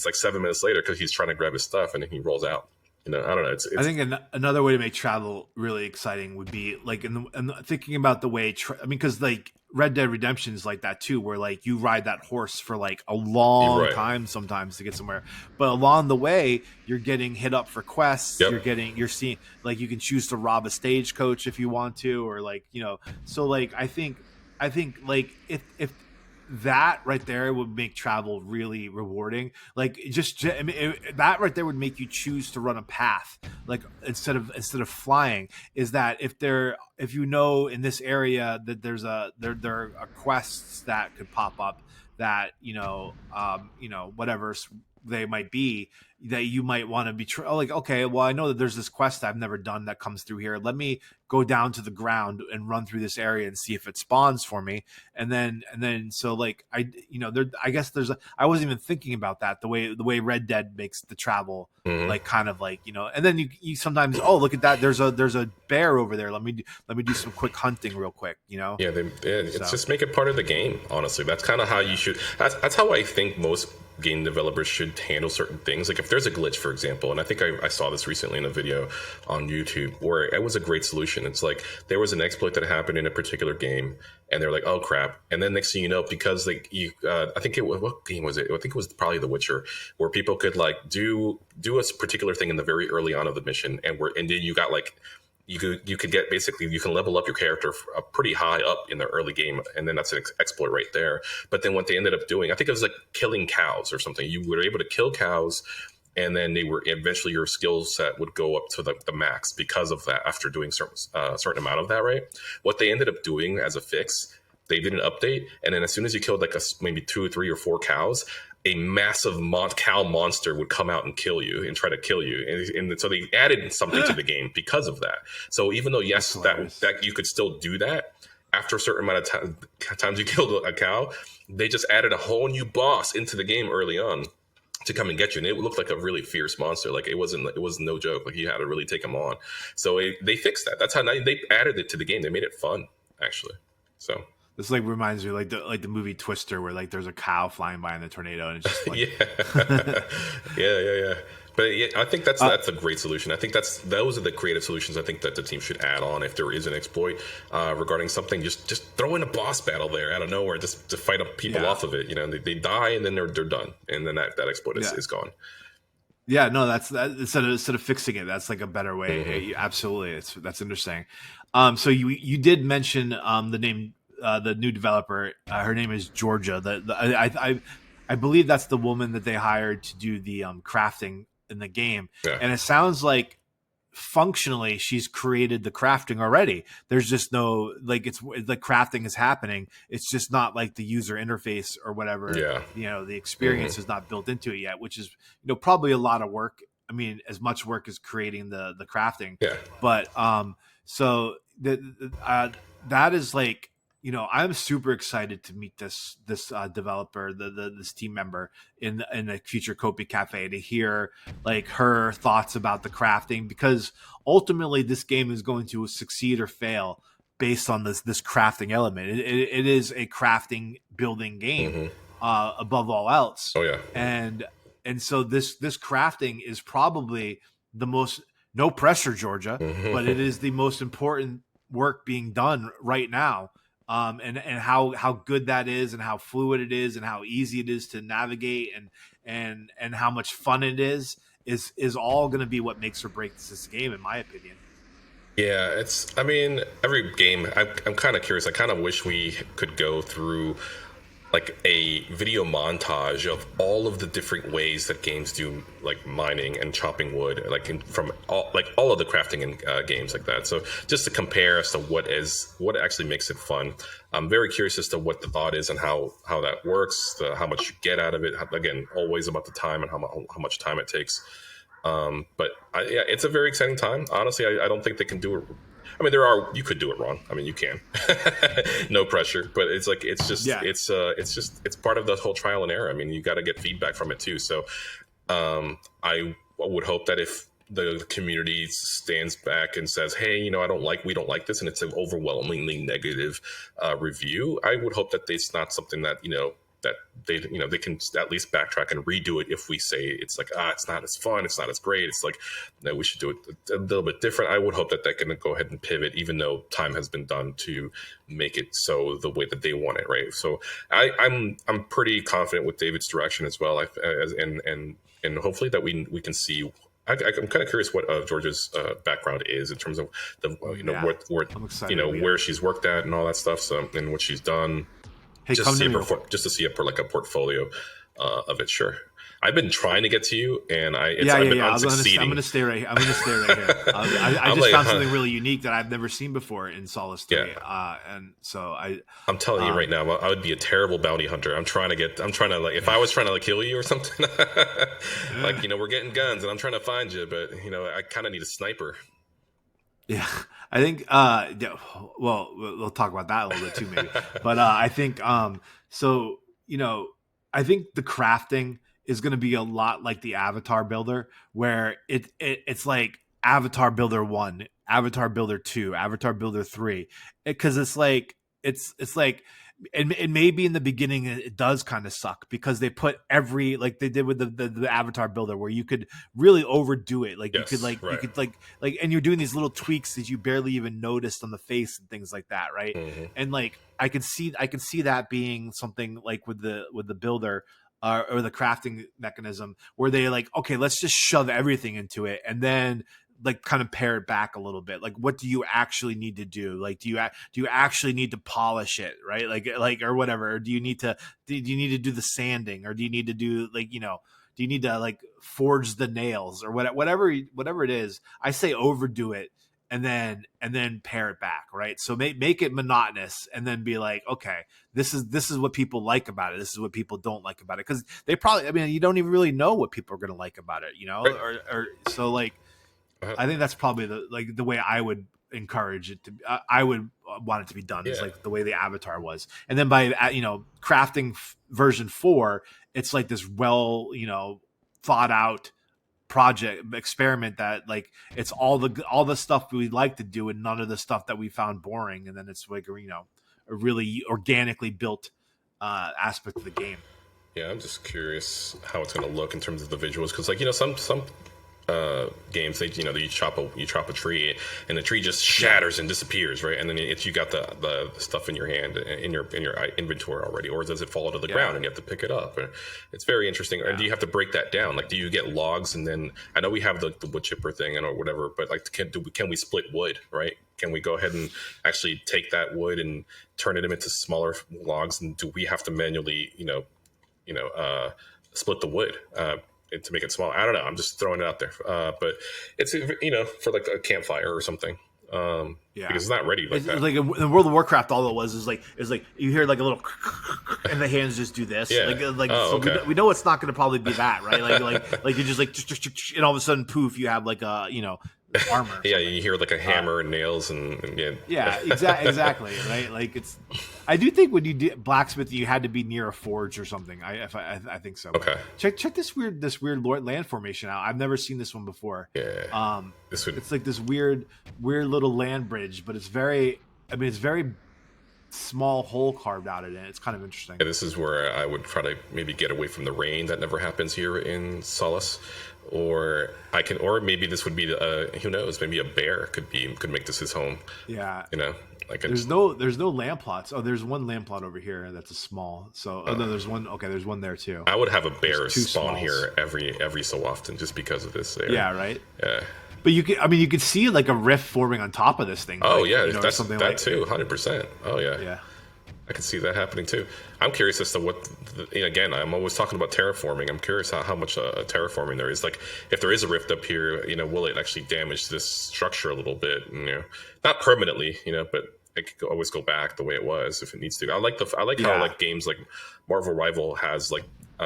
like 7 minutes later because he's trying to grab his stuff, and then he rolls out. I don't know. I think another way to make travel really exciting would be and thinking about the way, because Red Dead Redemption is like that too, where you ride that horse for a long time sometimes to get somewhere, but along the way you're getting hit up for quests. Yep. You're seeing you can choose to rob a stagecoach if you want to, or so I think if that right there would make travel really rewarding. That right there would make you choose to run a path, instead of flying. Is that if in this area that there are quests that could pop up that whatever they might be, that you might want to be okay, well, I know that there's this quest I've never done that comes through here. Let me go down to the ground and run through this area and see if it spawns for me. And then I guess I wasn't even thinking about that, the way Red Dead makes the travel and then you sometimes, look at that, there's a bear over there. Let me do some quick hunting real quick. It's just make it part of the game. Honestly, that's kind of how you should. That's how I think most game developers should handle certain things. Like if there's a glitch, for example, and I think I saw this recently in a video on YouTube where it was a great solution. It's like there was an exploit that happened in a particular game, and they're like, oh crap. And then next thing you know, because I think what game was it? I think it was probably The Witcher, where people could do a particular thing in the very early on of the mission, and then you got you could get, basically you can level up your character pretty high up in the early game, and then that's an exploit right there. But then what they ended up doing, I think it was killing cows or something. You were able to kill cows, and then eventually your skill set would go up to the max because of that after doing certain amount of that, right? What they ended up doing as a fix, they did an update, and then as soon as you killed maybe 2 or 3 or 4 cows, a massive cow monster would come out and kill you and try to kill you, and so they added something to the game because of that. So even though yes, that you could still do that after a certain amount of times you killed a cow, they just added a whole new boss into the game early on to come and get you, and it looked like a really fierce monster. Like it was no joke. Like you had to really take him on. So they fixed that. That's how they added it to the game. They made it fun, actually. So this like reminds me like the movie Twister, where like there's a cow flying by in the tornado, and it's just like yeah. But yeah, I think that's a great solution. I think those are the creative solutions I think that the team should add on if there is an exploit regarding something. Just throw in a boss battle there out of nowhere, just to fight up people off of it. You know, they die and then they're done, and then that exploit is gone. Yeah, no, that's that. Instead of fixing it, that's like a better way. Mm-hmm. Absolutely, that's interesting. So you did mention the name, the new developer. Her name is Georgia. I believe that's the woman that they hired to do the crafting in the game, and it sounds like functionally she's created the crafting already. There's just no like it's the crafting is happening. It's just not like the user interface or whatever. You know, the experience is not built into it yet, which is probably a lot of work. I mean, as much work as creating the crafting. But so that is like, I'm super excited to meet this developer, this team member in the future Kopi Cafe, to hear like her thoughts about the crafting, because ultimately this game is going to succeed or fail based on this crafting element. It is a crafting building game above all else. And so this crafting is probably the most, no pressure, Georgia, but it is the most important work being done right now. And how good that is, and how fluid it is, and how easy it is to navigate, and how much fun it is all going to be what makes or breaks this game, in my opinion. Yeah, I mean, every game, I'm kind of curious. I kind of wish we could go through like a video montage of all of the different ways that games do like mining and chopping wood, like from all of the crafting in games like that. So just to compare as to what actually makes it fun. I'm very curious as to what the thought is and how that works, how much you get out of it. Again, always about the time and how much time it takes. But it's a very exciting time. Honestly, I don't think they can do it. I mean, you could do it wrong. I mean, you can, no pressure, but it's part of the whole trial and error. I mean, you got to get feedback from it too. So, I would hope that if the community stands back and says, hey, we don't like this, and it's an overwhelmingly negative review, I would hope that it's not something that, that they can at least backtrack and redo it if we say it's like, it's not as fun, it's not as great, it's like, no, we should do it a little bit different. I would hope that they can go ahead and pivot, even though time has been done to make it so the way that they want it, right? So I'm pretty confident with David's direction as well, and hopefully that we can see. I'm kind of curious what Georgia's background is in terms of the where she's worked at and all that stuff, so, and what she's done. Hey, just to see a portfolio of it. Sure, I've been trying to get to you, and I'm going to stay right here. I just found something really unique that I've never seen before in Solace 3. And so I'm telling you right now, I would be a terrible bounty hunter. I'm trying to like, if I was trying to like kill you or something, like, we're getting guns and I'm trying to find you, but I kind of need a sniper. Yeah, I think, well, we'll talk about that a little bit too, maybe. But I think, I think the crafting is going to be a lot like the Avatar Builder, where it's like Avatar Builder 1, Avatar Builder 2, Avatar Builder 3, because it's like, and maybe in the beginning it does kind of suck, because they put like they did with the Avatar Builder, where you could really overdo it. Like, yes, you could like, and you're doing these little tweaks that you barely even noticed on the face and things like that. Right. And like, I can see that being something like with the builder or the crafting mechanism, where they like, okay, let's just shove everything into it, and then like kind of pare it back a little bit. Like, what do you actually need to do? Like, do you actually need to polish it, right? Like or whatever. Or do you need to do the sanding, or do you need to do like, do you need to like forge the nails, or whatever it is? I say overdo it and then pare it back, right? So make it monotonous, and then be like, okay, this is what people like about it. This is what people don't like about it, because they probably, I mean, you don't even really know what people are going to like about it, you know, or so like. I think that's probably the way I would encourage it to. I would want it to be done is like the way the Avatar was, and then by crafting version 4, it's like this thought out project experiment that like it's all the stuff we like to do and none of the stuff that we found boring, and then it's like a really organically built aspect of the game. Yeah, I'm just curious how it's going to look in terms of the visuals, because like some games, they you chop a tree and the tree just shatters and disappears, right? And then if you got the stuff in your hand in your inventory already, or does it fall to the ground and you have to pick it up? It's very interesting. And do you have to break that down? Like, do you get logs, and then I know we have the wood chipper thing or whatever, but like can we split wood, right? Can we go ahead and actually take that wood and turn it into smaller logs, and do we have to manually split the wood to make it small? I don't know. I'm just throwing it out there. But it's, for like a campfire or something. Because it's not ready like that. Like in World of Warcraft, all it was is like you hear like a little and the hands just do this. Yeah. So we know it's not going to probably be that, right? Like you're just like, and all of a sudden, poof, you have like a armor. Yeah, you hear like a hammer and nails and exactly, right? Like I do think when you did blacksmith, you had to be near a forge or something. I think so. Okay. Check this weird land formation out. I've never seen this one before. Yeah. It's like this weird little land bridge, but it's very small hole carved out in it. It's kind of interesting. Yeah, this is where I would try to maybe get away from the rain that never happens here in Solace. Or maybe this would be who knows? Maybe a bear could make this his home. Yeah, there's no land plots. Oh, there's one land plot over here that's a small. So no, there's one. Okay, there's one there too. I would have a bear spawn here every so often just because of this. Yeah, right. Yeah. But you could see like a rift forming on top of this thing. Oh like, yeah, that's something that like, too, 100%. Oh yeah. Yeah. I can see that happening too. I'm curious as to what, again, I'm always talking about terraforming. I'm curious how much terraforming there is. Like, if there is a rift up here, will it actually damage this structure a little bit? Not permanently, but it could always go back the way it was if it needs to. I like how like games like Marvel Rival has like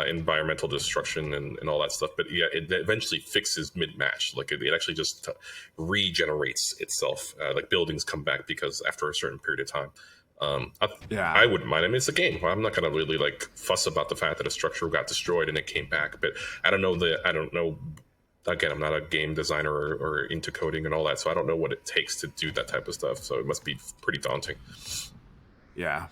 environmental destruction and all that stuff, but yeah, it eventually fixes mid-match. Like it actually just regenerates itself. Like buildings come back because after a certain period of time. I wouldn't mind. I mean, it's a game. I'm not going to really like fuss about the fact that a structure got destroyed and it came back. But I don't know. Again, I'm not a game designer or into coding and all that, so I don't know what it takes to do that type of stuff. So it must be pretty daunting. Yeah,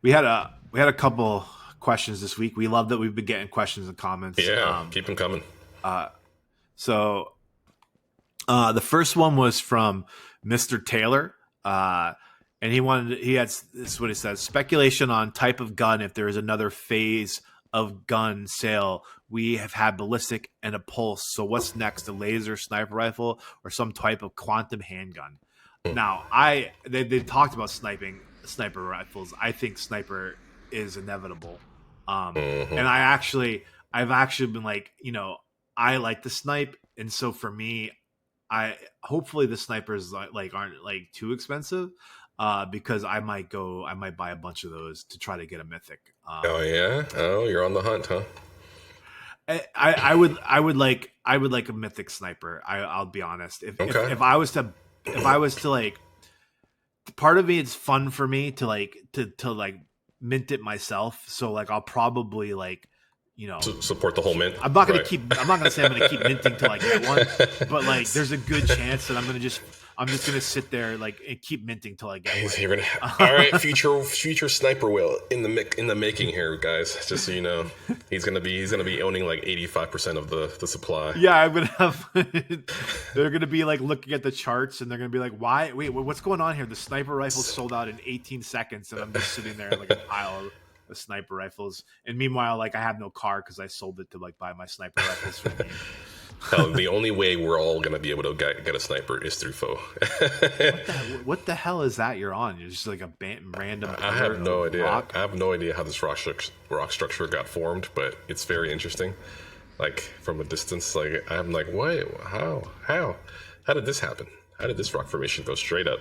we had a couple questions this week. We love that we've been getting questions and comments. Yeah, keep them coming. So the first one was from Mr. Taylor. And he had this is what he says: speculation on type of gun. If there is another phase of gun sale, we have had ballistic and a pulse. So what's next? A laser sniper rifle or some type of quantum handgun? Now, they talked about sniper rifles. I think sniper is inevitable. And I've actually been like, I like the snipe, and so for me, hopefully the snipers aren't like too expensive. Because I might buy a bunch of those to try to get a mythic. Oh yeah, you're on the hunt, huh? I would like a mythic sniper. I'll be honest. If I was to like, part of me, it's fun for me to like mint it myself. So like I'll probably like. Support the whole mint. I'm not gonna say I'm gonna keep minting till I get one, but like there's a good chance that I'm just gonna sit there like and keep minting till I get one. All right, future sniper wheel in the making here, guys. Just so you know, he's gonna be owning like 85% of the supply. Yeah, I'm gonna have. They're gonna be like looking at the charts and they're gonna be like, "Why? Wait, what's going on here? The sniper rifle sold out in 18 seconds, and I'm just sitting there like a pile of the sniper rifles." And meanwhile, like I have no car because I sold it to like buy my sniper rifles for me. Hell, the only way we're all gonna be able to get a sniper is through Faux. What the hell is that you're on? You're just like a random. I have no idea. Rock? I have no idea how this rock structure got formed, but it's very interesting. Like from a distance, like I'm like, what? How did this happen? how did this rock formation go straight up?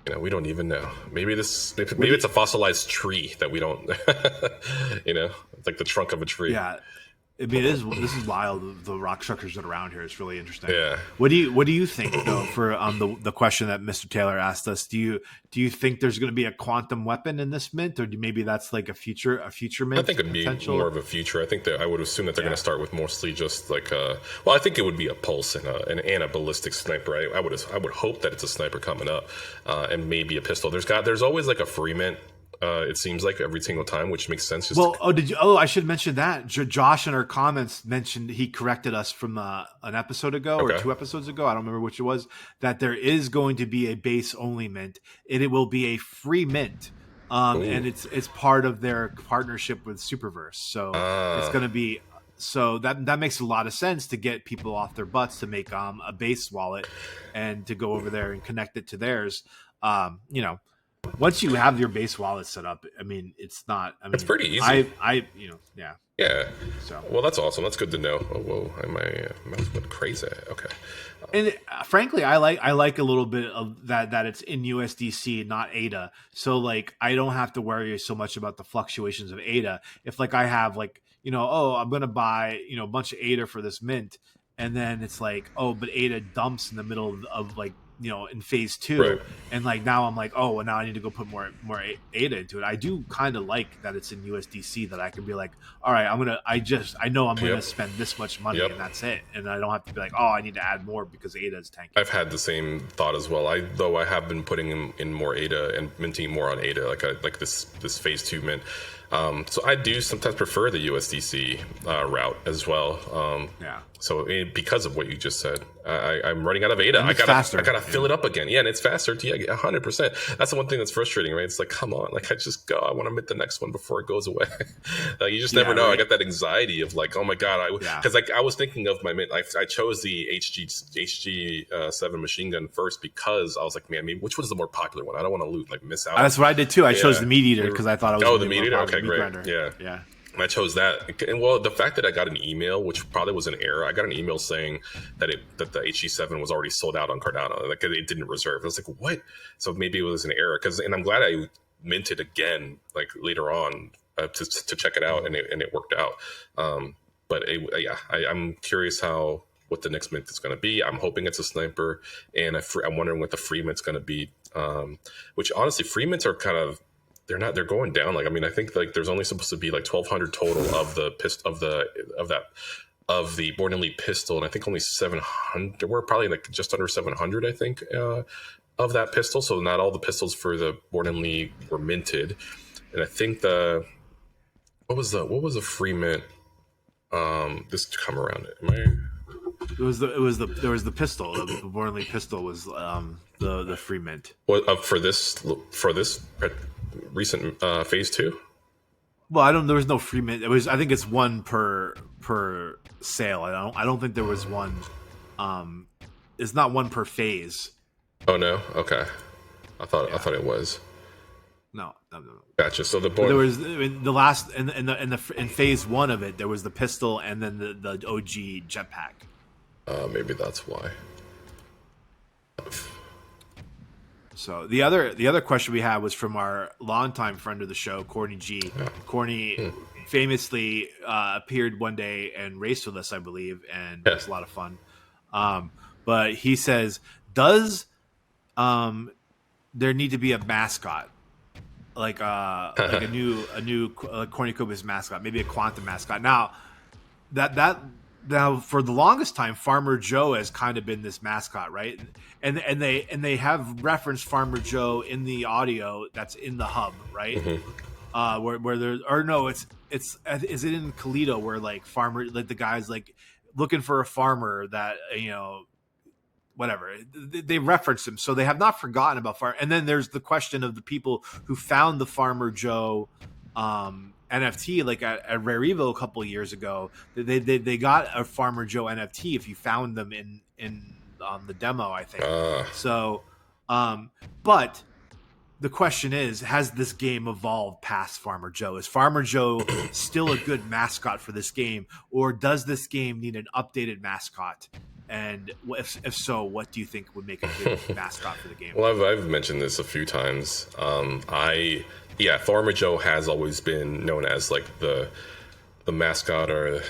You know, we don't even know. Maybe it's a fossilized tree that we don't. You know, it's like the trunk of a tree. Yeah. I mean, this is wild. The rock structures that are around here. It's really interesting. Yeah. What do you think though? For the question that Mr. Taylor asked us, do you think there's going to be a quantum weapon in this mint, or maybe that's like a future mint? I think it'd be more of a future. I think that I would assume that they're going to start with mostly just like well, I think it would be a pulse and a ballistic sniper. I would hope that it's a sniper coming up, and maybe a pistol. There's always like a free mint. It seems like every single time, which makes sense. I should mention that Josh in our comments mentioned, he corrected us from an episode ago or 2 episodes ago. I don't remember which it was, that there is going to be a base only mint. It will be a free mint. And it's part of their partnership with Superverse. So it's going to be, so that makes a lot of sense to get people off their butts to make a base wallet and to go over there and connect it to theirs. You know, once you have your base wallet set up, I mean, it's pretty easy. Yeah. So, well, that's awesome. That's good to know. Oh, whoa, my mouth went crazy. Okay. And frankly, I like a little bit of that it's in USDC, not ADA. So like, I don't have to worry so much about the fluctuations of ADA. If like I have like, you know, I'm going to buy, you know, a bunch of ADA for this mint, and then it's like, but ADA dumps in the middle of like, you know, in phase 2, right. And like now I'm like, well, now I need to go put more ADA into it. I do kind of like that it's in USDC, that I can be like, all right, I know I'm gonna spend this much money, and that's it, and I don't have to be like, I need to add more because ADA is tanking. I've had the same thought as well. I have been putting in more ADA and minting more on ADA, like this phase 2 mint. So I do sometimes prefer the USDC route as well. So because of what you just said, I'm running out of ADA. I gotta fill it up again. Yeah, and it's faster. Yeah, 100%. That's the one thing that's frustrating, right? It's like, come on, like I want to mint the next one before it goes away. Like, you just never know. Right? I got that anxiety of like, oh my god, because like I was thinking of my mint. I chose the HG7 machine gun first because I was like, man, maybe which was the more popular one? I don't want to miss out. That's what I did too. I chose the meat eater because I thought it was the meat eater. Okay, great. Grinder. Yeah. And I chose that. And well, the fact that I got an email, which probably was an error, I got an email saying that the HG7 was already sold out on Cardano. Like, it didn't reserve. I was like, what? So maybe it was an error. And I'm glad I minted again, like later on, to check it out, and it worked out. I'm curious what the next mint is going to be. I'm hoping it's a sniper, and I'm wondering what the free mint's going to be. Which honestly, free mints are kind of, they're going down. Like, I mean, I think like there's only supposed to be like 1,200 total of the Born Elite pistol, and I think only 700. We're probably like just under 700, I think, of that pistol. So not all the pistols for the Born Elite were minted, and I think what was the free mint this come around? There was the pistol. The Born Elite pistol was the free mint. What for this recent phase 2? Well, there was no free mint. I think it's one per sale. I don't think there was one. It's not one per phase. Oh no. Okay. I thought it was. No. Gotcha. So there was the last in phase 1 of it, there was the pistol and then the OG jetpack. Maybe that's why. So the other question we had was from our longtime friend of the show, Corny G. Yeah. Corny famously appeared one day and raced with us, I believe, and it was a lot of fun. But he says, does there need to be a mascot, like a new Cornucopias mascot, maybe a quantum mascot? Now Now, for the longest time, Farmer Joe has kind of been this mascot, right? And they have referenced Farmer Joe in the audio that's in the hub, right? Mm-hmm. Where there's, or no, is it in Kalito where like the guy's like looking for a farmer that, you know, whatever, they reference him, so they have not forgotten about farm. And then there's the question of the people who found the Farmer Joe NFT, like at Rare Evo a couple of years ago. They got a Farmer Joe NFT if you found them in the demo, I think. So, but the question is, has this game evolved past Farmer Joe? Is Farmer Joe still a good mascot for this game, or does this game need an updated mascot? And if so, what do you think would make a good mascot for the game? Well, I've mentioned this a few times. Farmer Joe has always been known as like the mascot, or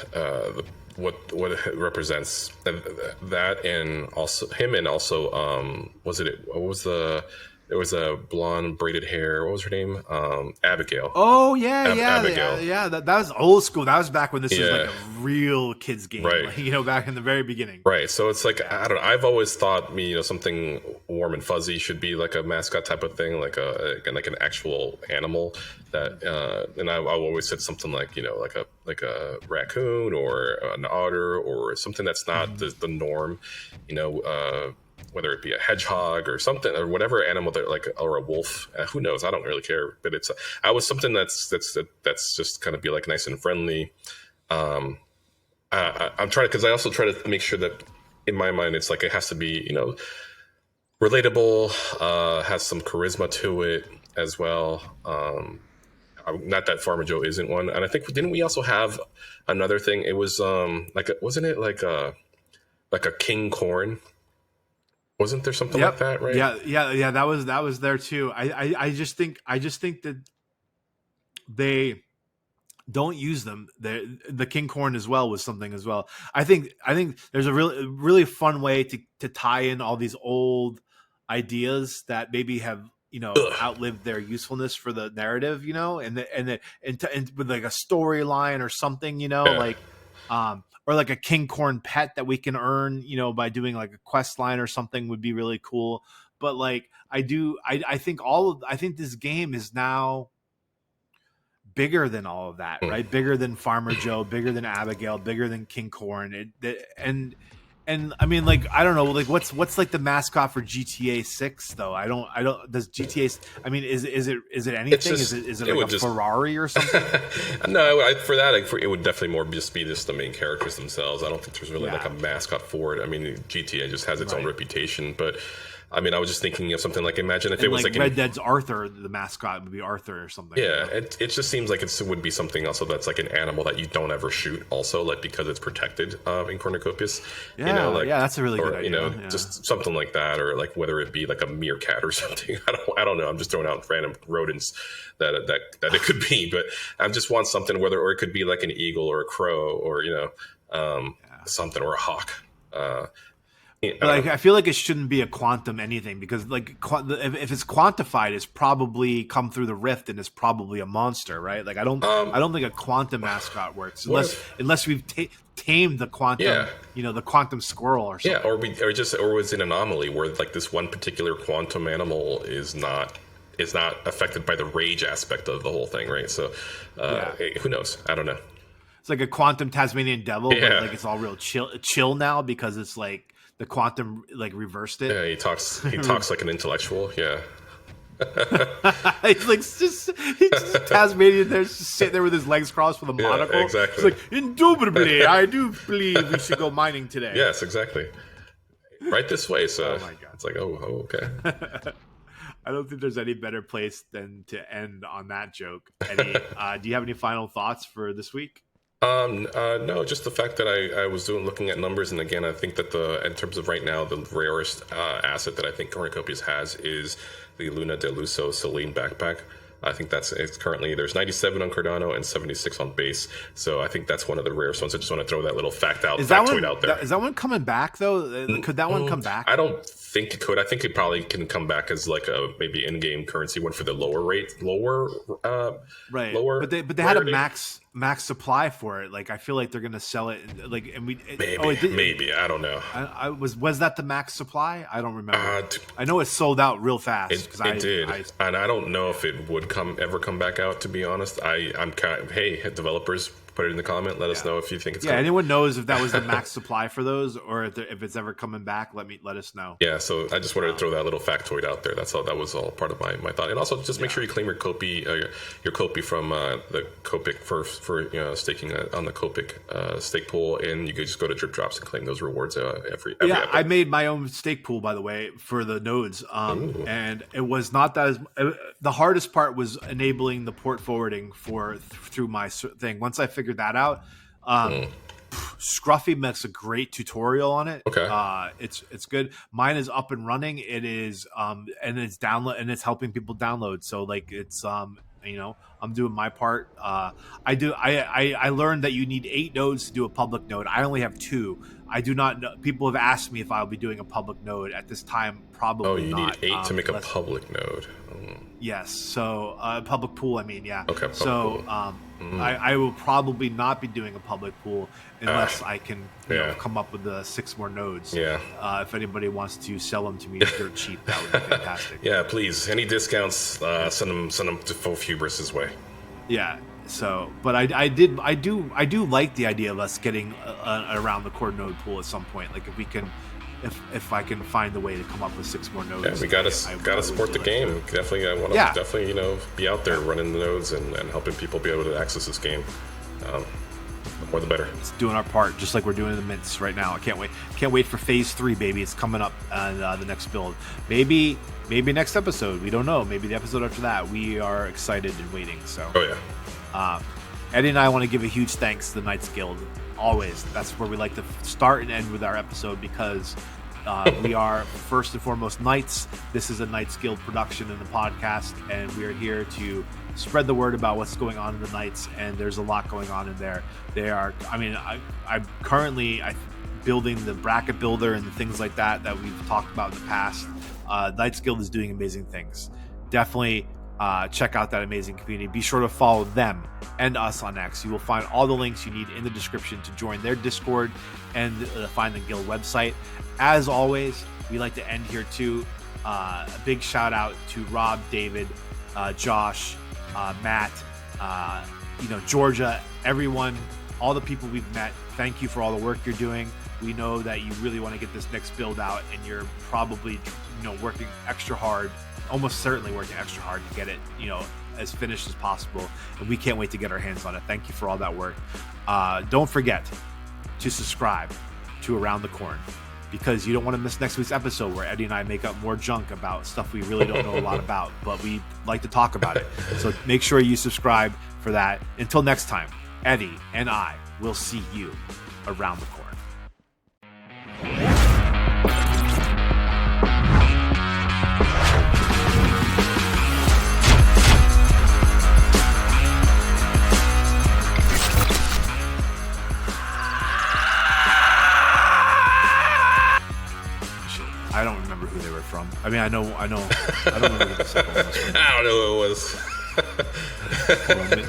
what it represents, that, and also him, and also there was a blonde braided hair. What was her name? Abigail. Oh yeah, Abigail. Yeah. That was old school. That was back when this was like a real kids game, right? Like, back in the very beginning. Right. So it's like, I don't know. I've always thought, something warm and fuzzy should be like a mascot type of thing, like an actual animal that. And I've always said something like like a raccoon or an otter or something that's not the norm, whether it be a hedgehog or something, or whatever animal that or a wolf, who knows? I don't really care, but I was something that's just kind of be like nice and friendly. I'm trying because I also try to make sure that in my mind, it's like, it has to be, relatable, has some charisma to it as well. Not that Farmer Joe isn't one. And I think, didn't we also have another thing? It was, wasn't it like a king corn? Wasn't there something like that, right? Yeah. That was there too. I just think that they don't use them. The king corn as well was something as well. I think there's a really fun way to tie in all these old ideas that maybe have outlived their usefulness for the narrative, and with like a storyline or something, or like a king corn pet that we can earn, by doing like a quest line or something would be really cool. But like I think this game is now bigger than all of that, right? Bigger than Farmer Joe, bigger than Abigail, bigger than King Corn. And I mean, like, I don't know, like what's like the mascot for GTA 6 though? I don't does GTA, I mean, is it anything? Is it like a Ferrari or something? No, for that, it would definitely more just be the main characters themselves. I don't think there's really like a mascot for it. I mean, GTA just has its own reputation, but I mean, I was just thinking of something like, imagine if it was like Red Dead's Arthur, the mascot would be Arthur or something. Yeah, it just seems like it would be something also that's like an animal that you don't ever shoot, also, like, because it's protected in Cornucopias. Yeah, that's a really good idea. Just something like that, or like whether it be like a meerkat or something. I don't know. I'm just throwing out random rodents that it could be, but I just want something, or it could be like an eagle or a crow or something, or a hawk. But I feel like it shouldn't be a quantum anything, because like if it's quantified, it's probably come through the rift and it's probably a monster, right? Like I don't think a quantum mascot works unless we've tamed the quantum, the quantum squirrel or something. Yeah, or was an anomaly where like this one particular quantum animal is not affected by the rage aspect of the whole thing, right? So who knows? I don't know. It's like a quantum Tasmanian devil, but like it's all real chill now because it's like the quantum like reversed it. Yeah, he talks like an intellectual. Yeah. He's just Tasmanian there, just sitting there with his legs crossed with a monocle. Exactly. It's like, indubitably, I do believe we should go mining today. Yes, exactly. Right this way. So oh my God. It's like, oh okay. I don't think there's any better place than to end on that joke. Do you have any final thoughts for this week? No, just the fact that I was looking at numbers, and again, I think that in terms of right now, the rarest asset that I think Cornucopias has is the Luna de Lusso Celine backpack. I think it's currently, there's 97 on Cardano and 76 on base. So I think that's one of the rarest ones. I just want to throw that little factoid out there. Is that one coming back though? Could that one come back? I don't think it could. I think it probably can come back as like a maybe in-game currency one for the lower. But they had a max supply for it. Like I feel like they're gonna sell it. Like maybe I don't know. Was that the max supply? I don't remember. I know it sold out real fast. It did, and I don't know if it would ever come back out. To be honest, I'm kind of, hey, developers, put it in the comment. Let us know if you think it's coming. Anyone knows if that was the max supply for those, or if it's ever coming back. Let us know. Yeah, so I just wanted to throw that little factoid out there. That's all. That was all part of my thought. And also just make sure you claim your Copi from the Copic for staking on the Copic stake pool, and you could just go to Drip Drops and claim those rewards every epoch. I made my own stake pool, by the way, for the nodes, and it was not that the hardest part was enabling the port forwarding through my thing. Once I figured that out, Scruffy makes a great tutorial on it. Okay. It's good. Mine is up and running. It is and it's download and it's helping people download. So like it's I'm doing my part. I learned that you need 8 nodes to do a public node. I only have 2. I do not know. People have asked me if I'll be doing a public node at this time. Probably. Oh, you not. need 8 to make a public node. Yes. So public pool. I mean, yeah. Okay. So I will probably not be doing a public pool unless I can come up with 6 more nodes. Yeah. If anybody wants to sell them to me dirt cheap, that would be fantastic. Yeah, please. Any discounts? Send them to Faux Hubris' way. Yeah. So, but I do like the idea of us getting around the core node pool at some point. Like if I can find a way to come up with 6 more nodes. Yeah, we gotta support the game. Definitely, I want to be out there running the nodes and helping people be able to access this game. The more the better. It's doing our part, just like we're doing in the mints right now. I can't wait. Can't wait for phase 3, baby. It's coming up the next build. Maybe next episode. We don't know. Maybe the episode after that. We are excited and waiting. So. Oh yeah. Eddie and I want to give a huge thanks to the Knights Guild. Always. That's where we like to start and end with our episode because we are first and foremost Knights. This is a Knights Guild production in the podcast, and we are here to spread the word about what's going on in the Knights, and there's a lot going on in there. I'm currently building the bracket builder and the things like that we've talked about in the past. Knights Guild is doing amazing things. Definitely check out that amazing community. Be sure to follow them and us on X. You will find all the links you need in the description to join their Discord and find the Guild website. As always, we like to end here too. A big shout out to Rob, David, Josh, Matt, Georgia, everyone, all the people we've met. Thank you for all the work you're doing. We know that you really want to get this next build out, and you're probably working extra hard, almost certainly working extra hard to get it as finished as possible, and we can't wait to get our hands on it. Thank you for all that work. Don't forget to subscribe to Around the Corn, because you don't want to miss next week's episode where Eddie and I make up more junk about stuff we really don't know a lot about, but we like to talk about it. So make sure you subscribe for that. Until next time, Eddie and I will see you around the corn. I don't remember who they were from. I mean, I don't remember who the second one was from. I don't know who it was.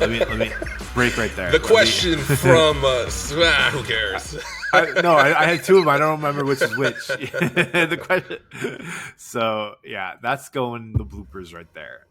Let me break right there. The question from who cares? I had 2 of them. I don't remember which is which. The question. So yeah, that's going the bloopers right there.